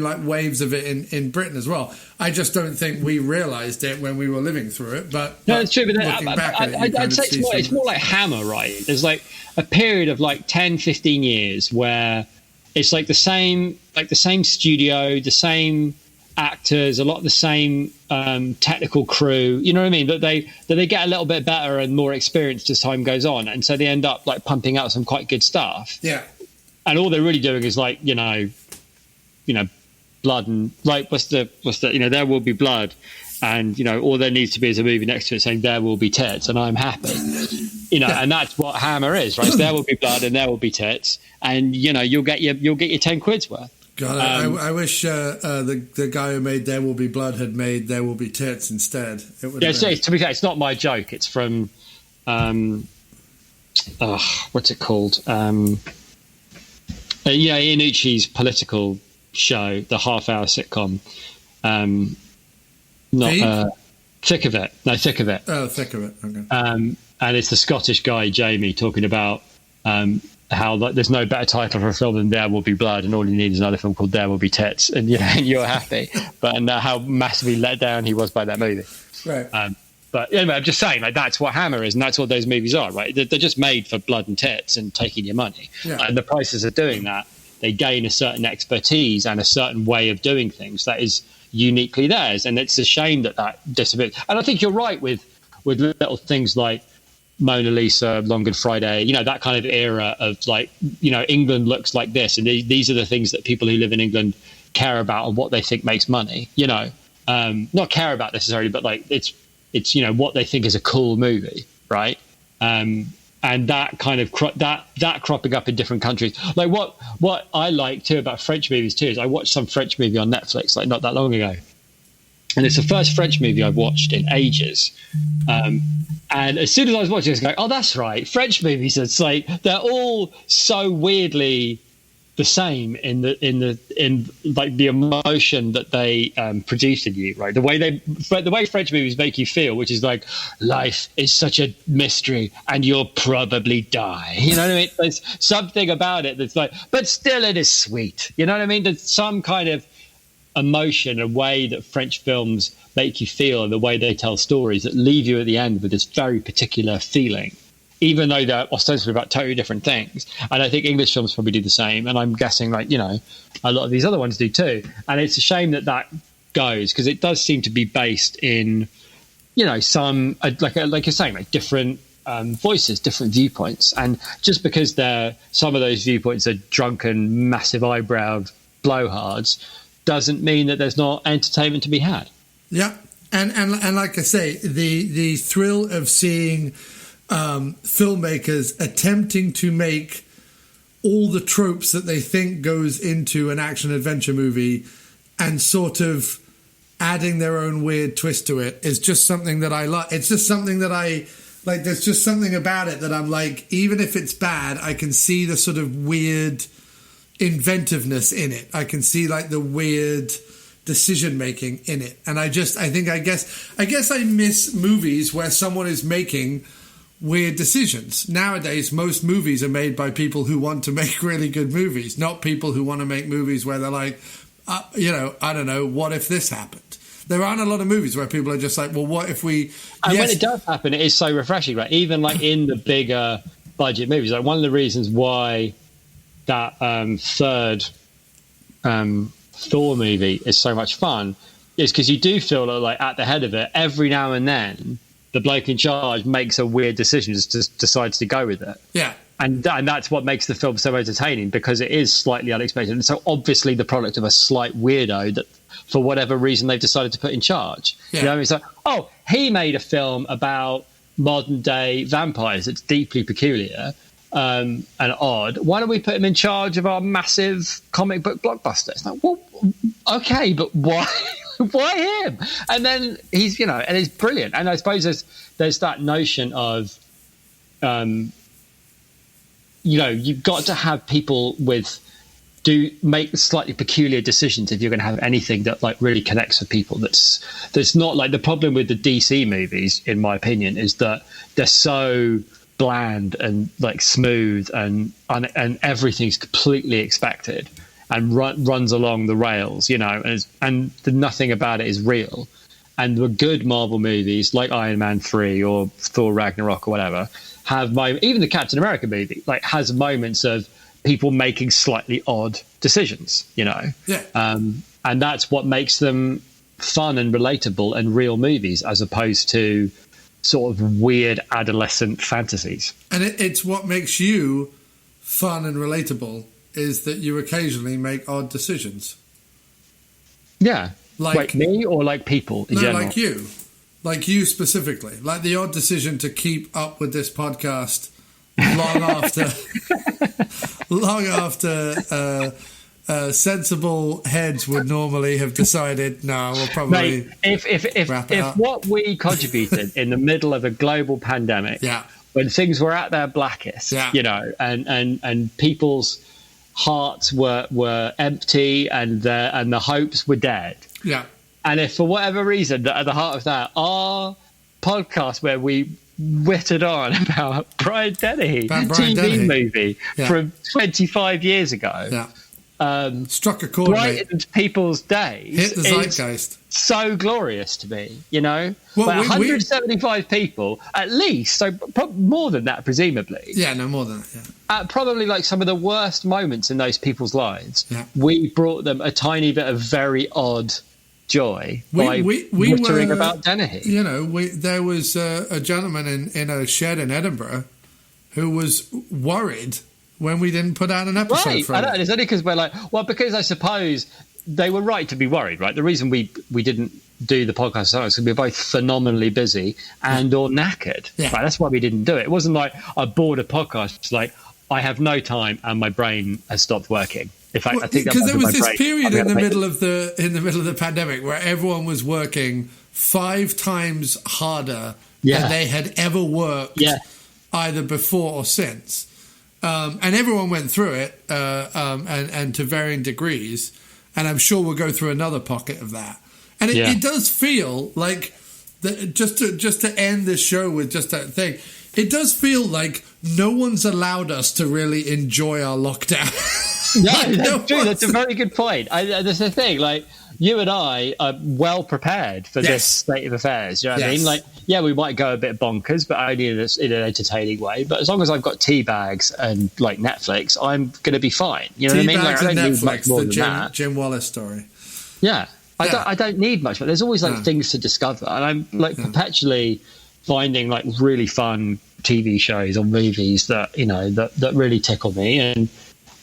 like waves of it in Britain as well. I just don't think we realised it when we were living through it. But no, it's true. But I'd say it's more like Hammer, right? There's like a period of like 10, 15 years where it's like the same studio, the same actors, a lot of the same technical crew. You know what I mean? That they get a little bit better and more experienced as time goes on, and so they end up like pumping out some quite good stuff. Yeah. And all they're really doing is like blood and like what's the There Will Be Blood, and all there needs to be is a movie next to it saying There Will Be Tits, and I'm happy. And that's what Hammer is, right? So there will be blood and there will be tits, and you'll get your 10 quid's worth. God, I wish the guy who made There Will Be Blood had made There Will Be Tits instead. To be fair, it's not my joke. It's from what's it called? Iannucci's political show, the half-hour sitcom. Thick of It. No, Thick of It. Oh, Thick of It. Okay. And it's the Scottish guy, Jamie, talking about how there's no better title for a film than There Will Be Blood, and all you need is another film called There Will Be Tits, and you're happy. And how massively let down he was by that movie. Right. But anyway, I'm just saying, like that's what Hammer is, and that's what those movies are, right? They're just made for blood and tits and taking your money. Yeah. And the prices of doing that, they gain a certain expertise and a certain way of doing things that is uniquely theirs. And it's a shame that disappears. And I think you're right with little things like Mona Lisa, Long Good Friday, that kind of era of like, England looks like this. And these are the things that people who live in England care about and what they think makes money, not care about necessarily, but like it's what they think is a cool movie. Right. And that kind of that cropping up in different countries. Like what I like too about French movies too is I watched some French movie on Netflix like not that long ago. And it's the first French movie I've watched in ages. And as soon as I was watching it, I was going, oh, that's right. French movies, it's like they're all so weirdly the same in like the emotion that they produce in you, right? The way French movies make you feel, which is like life is such a mystery and you'll probably die. You know what I mean? There's something about it that's like, but still it is sweet. You know what I mean? There's some kind of emotion, a way that French films make you feel, and the way they tell stories that leave you at the end with this very particular feeling. even though they're ostensibly about totally different things. And I think English films probably do the same. And I'm guessing, like, you know, a lot of these other ones do too. And it's a shame that goes, because it does seem to be based in, you know, some, like you're saying, like different voices, different viewpoints. And just because some of those viewpoints are drunken, massive eyebrow blowhards, doesn't mean that there's not entertainment to be had. Yeah. And like I say, the thrill of seeing filmmakers attempting to make all the tropes that they think goes into an action adventure movie and sort of adding their own weird twist to it is just something that I like. It's just something that I like. There's just something about it that I'm like, even if it's bad, I can see the sort of weird inventiveness in it. I can see like the weird decision making in it. And I guess I miss movies where someone is making weird decisions. Nowadays, most movies are made by people who want to make really good movies, not people who want to make movies where they're like, you know, I don't know, what if this happened? There aren't a lot of movies where people are just like, well, what if we... And when it does happen, it is so refreshing, right? Even like in the bigger budget movies, like one of the reasons why that third Thor movie is so much fun is because you do feel like at the head of it, every now and then, the bloke in charge makes a weird decision, just decides to go with it. Yeah. And that's what makes the film so entertaining, because it is slightly unexpected. And so obviously the product of a slight weirdo that, for whatever reason, they've decided to put in charge. Yeah. You know, it's like, oh, he made a film about modern day vampires. It's deeply peculiar and odd. Why don't we put him in charge of our massive comic book blockbuster? It's like, well, okay, but why? Why him? And then he's, you know, and it's brilliant. And I suppose there's that notion of, you know, you've got to have people make slightly peculiar decisions if you're going to have anything that like really connects with people. That's not like the problem with the DC movies, in my opinion, is that they're so bland and like smooth and everything's completely expected and runs along the rails, you know, and nothing about it is real. And the good Marvel movies like Iron Man 3 or Thor Ragnarok or whatever even the Captain America movie like has moments of people making slightly odd decisions, you know. Yeah. And that's what makes them fun and relatable and real movies, as opposed to sort of weird adolescent fantasies. And it's what makes you fun and relatable is that you occasionally make odd decisions. Yeah. Like me or like people in general? Like you specifically. Like the odd decision to keep up with this podcast long after sensible heads would normally have decided, no, we'll probably if what we contributed in the middle of a global pandemic, when things were at their blackest, you know, and people's hearts were empty and the hopes were dead. Yeah. And if for whatever reason, at the heart of that, our podcast where we wittered on about Brian Dennehy, TV movie from 25 years ago, struck a chord, brightened people's days. Hit the zeitgeist. So glorious to me, you know. Well, 175 people at least, so more than that, presumably. Yeah, no, more than that. Yeah. At probably like some of the worst moments in those people's lives, we brought them a tiny bit of very odd joy by wittering about Dennehy. You know, there was a gentleman in a shed in Edinburgh who was worried when we didn't put out an episode for it. Right, it's only because we're like, well, because I suppose they were right to be worried, right? The reason we didn't do the podcast is because we were both phenomenally busy and or knackered. Yeah. Right? That's why we didn't do it. It wasn't like I bored a podcast. It's like I have no time and my brain has stopped working. In fact, I think because there was this period in the middle of the pandemic where everyone was working 5 times harder than they had ever worked, either before or since, and everyone went through it, and to varying degrees. And I'm sure we'll go through another pocket of that. And it does feel like just to end this show with just that thing. It does feel like no one's allowed us to really enjoy our lockdown. Yeah, that's true. That's a very good point. That's the thing. Like, you and I are well prepared for this state of affairs. You know what I mean? Like, yeah, we might go a bit bonkers, but only in an entertaining way. But as long as I've got tea bags and like Netflix, I'm going to be fine. You know what I mean? Like, I don't need much more than that. Jim Wallace story. Yeah. I don't need much, but there's always like things to discover, and I'm like perpetually finding like really fun TV shows or movies that that really tickle me,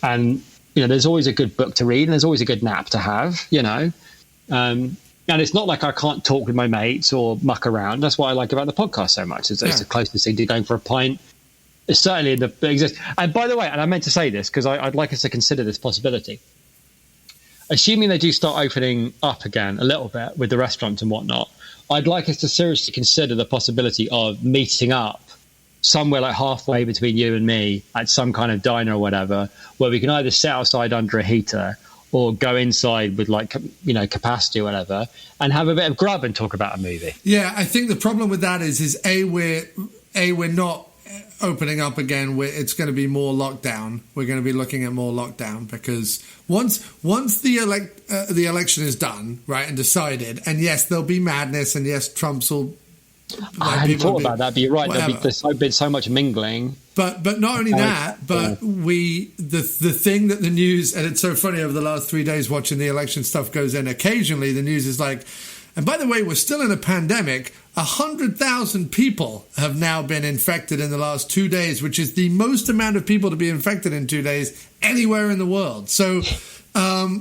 and there's always a good book to read, and there's always a good nap to have, and it's not like I can't talk with my mates or muck around. That's what I like about the podcast so much. It's the closest thing to going for a pint. It's certainly that exists. And by the way, and I meant to say this because I'd like us to consider this possibility. Assuming they do start opening up again a little bit with the restaurants and whatnot, I'd like us to seriously consider the possibility of meeting up somewhere like halfway between you and me at some kind of diner or whatever, where we can either sit outside under a heater or go inside with like, capacity or whatever, and have a bit of grub and talk about a movie. Yeah, I think the problem with that is we're not opening up again. It's going to be more lockdown. We're going to be looking at more lockdown because once the election is done, right, and decided, and yes, there'll be madness, and yes, Trump's will. I hadn't thought about that, but you're right. There's been so much mingling. But not only that, but the thing that the news, and it's so funny over the last 3 days watching the election stuff goes in. Occasionally, the news is like, and by the way, we're still in a pandemic. 100,000 people have now been infected in the last 2 days, which is the most amount of people to be infected in 2 days anywhere in the world. So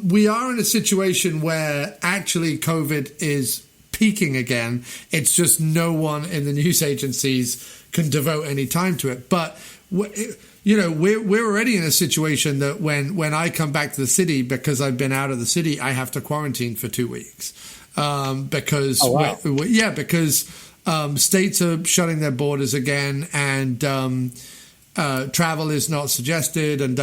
we are in a situation where actually COVID is peaking again. It's just no one in the news agencies can devote any time to it. But we're already in a situation that when I come back to the city, because I've been out of the city, I have to quarantine for 2 weeks. Because states are shutting their borders again, and travel is not suggested, and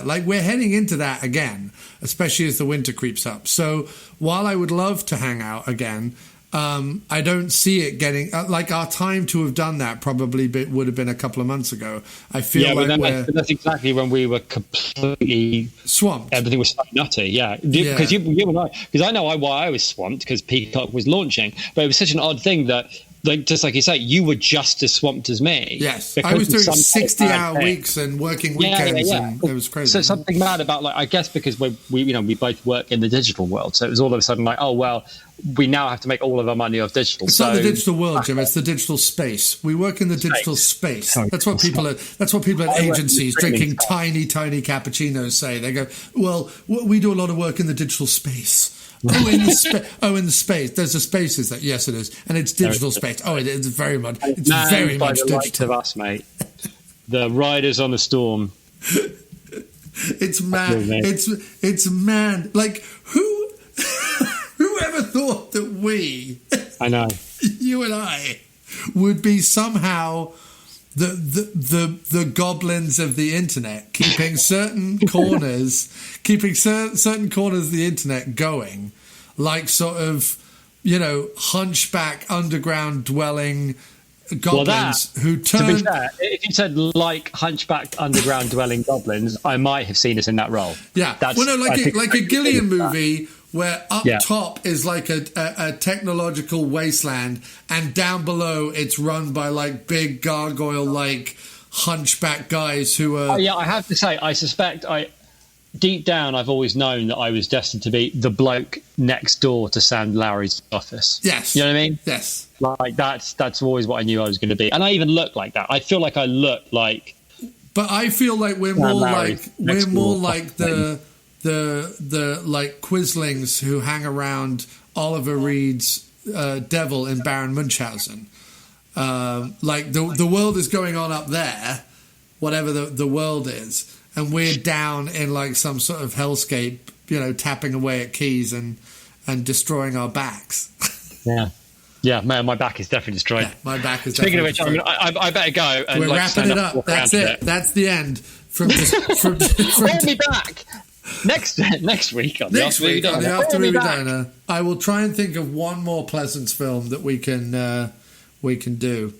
like we're heading into that again, especially as the winter creeps up. So while I would love to hang out again, I don't see it getting like our time to have done that probably would have been a couple of months ago. I feel that's exactly when we were completely swamped. Everything was so nutty, because you and I, because I know why I was swamped, because Peacock was launching, but it was such an odd thing that, like, just like you say, you were just as swamped as me. Yes, I was doing 60-hour weeks and working weekends, and it was crazy. So something mad about, like, I guess because we both work in the digital world, so it was all of a sudden like, oh well, we now have to make all of our money off digital. It's not the digital world, Jim. It's the digital space. We work in the digital space. That's what people at agencies drinking tiny cappuccinos say. They go, well, we do a lot of work in the digital space. In the space. There's a space, is that? Yes, it is, and it's digital space. Oh, it is very much. It's very much digital. Likes of us, mate. The riders on the storm. It's mad. It's mad. Like whoever thought that we, I know, you and I, would be somehow the goblins of the internet, keeping certain corners of the internet going, like sort of, hunchback underground dwelling goblins who turn. To be fair, if you said like hunchback underground dwelling goblins, I might have seen us in that role. Yeah, like a Gillian movie. Where up top is like a technological wasteland, and down below it's run by like big gargoyle-like hunchback guys who are... I have to say, I suspect deep down I've always known that I was destined to be the bloke next door to Sam Lowry's office. Yes. You know what I mean? Yes. Like that's always what I knew I was going to be. And I even look like that. I feel like I look like... But I feel like we're more like the like Quislings who hang around Oliver Reed's devil in Baron Munchausen. Like the world is going on up there, whatever the world is, and we're down in like some sort of hellscape, tapping away at keys and destroying our backs. Yeah, man, my back is definitely destroyed. Yeah, my back is Speaking definitely of which, I better go. And we're wrapping it up. That's it. That's the end. Hold me back. Next week on the After Movie Diner, I will try and think of one more Pleasence film that we can do.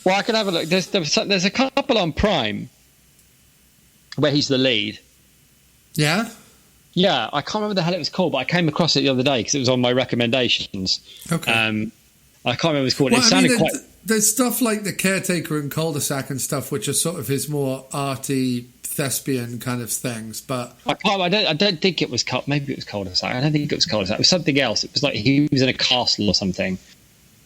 Well, I can have a look. There's a couple on Prime where he's the lead. Yeah? Yeah, I can't remember the hell it was called, but I came across it the other day because it was on my recommendations. Okay. I can't remember what it was called. Well, It sounded quite... There's stuff like The Caretaker and Cul-de-sac and stuff, which are sort of his more arty, thespian kind of things, but... I don't think it was... Maybe it was Cul-de-sac. I don't think it was Cul-de-sac. It was something else. It was like he was in a castle or something.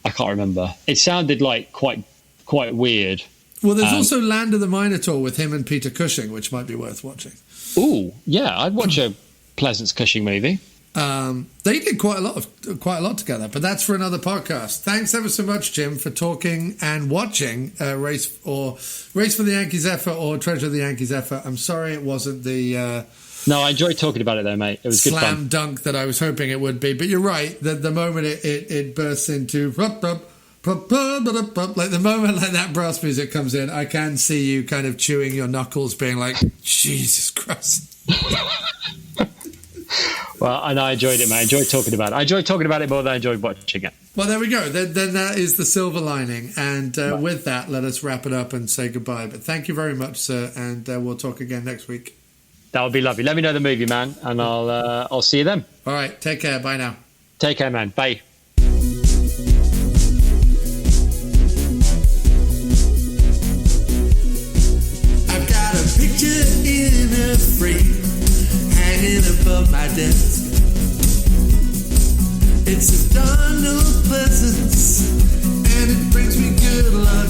I can't remember. It sounded like quite weird. Well, there's also Land of the Minotaur with him and Peter Cushing, which might be worth watching. Ooh, yeah, I'd watch a Pleasence Cushing movie. They did quite a lot together, but that's for another podcast. Thanks ever so much, Jim, for talking and watching Race for the Yankee Zephyr or Treasure of the Yankee Zephyr. I'm sorry it wasn't the no, I enjoyed talking about it though, mate. It was good fun. Slam dunk that I was hoping it would be. But you're right. The moment it bursts into like the moment like that brass music comes in, I can see you kind of chewing your knuckles, being like, Jesus Christ. Well, and I enjoyed it, man. I enjoyed talking about it. I enjoyed talking about it more than I enjoyed watching it. Well, there we go. Then that is the silver lining. And with that, let us wrap it up and say goodbye. But thank you very much, sir. And we'll talk again next week. That would be lovely. Let me know the movie, man. And I'll see you then. All right. Take care. Bye now. Take care, man. Bye. I've got a picture in a frame hanging above my desk. It says Donald Pleasence, and it brings me good luck.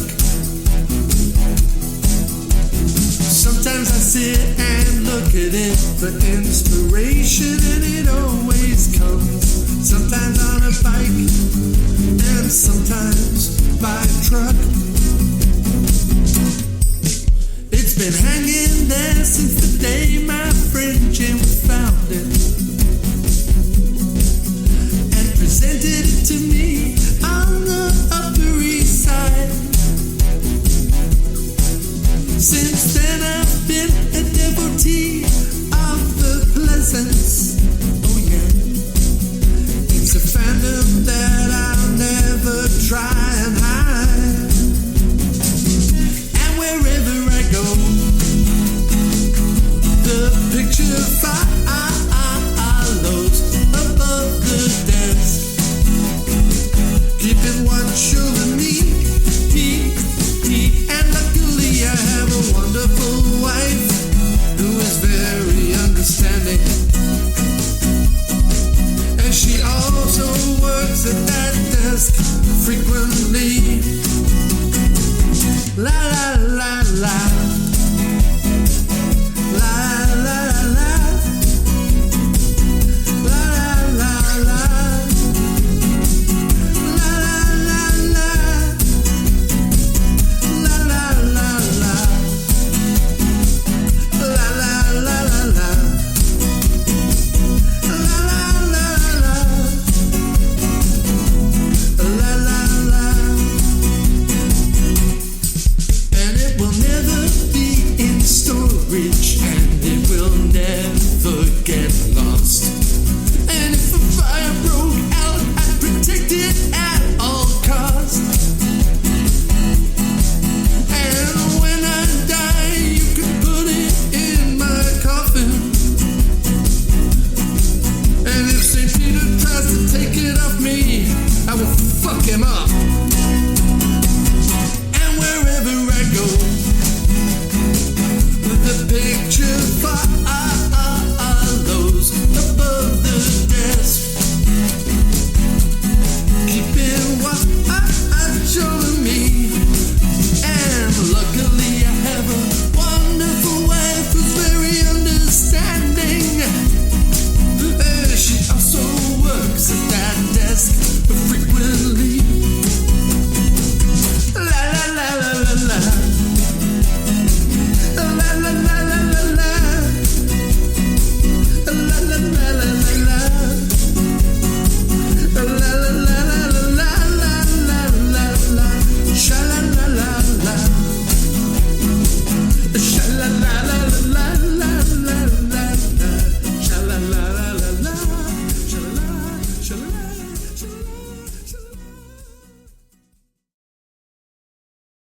Sometimes I sit and look at it for inspiration, and it always comes. Sometimes on a bike, and sometimes by truck. It's been hanging there since the day my friend Jim found it and presented it to me on the Upper East Side. Since then I've been a devotee of the Pleasence. Oh yeah, it's a fandom that I'll never try and hide. And wherever I go, the picture follows above the desk, keeping watch over me. And luckily I have a wonderful wife who is very understanding, and she also works at that desk frequently. La la la la. La la la la la.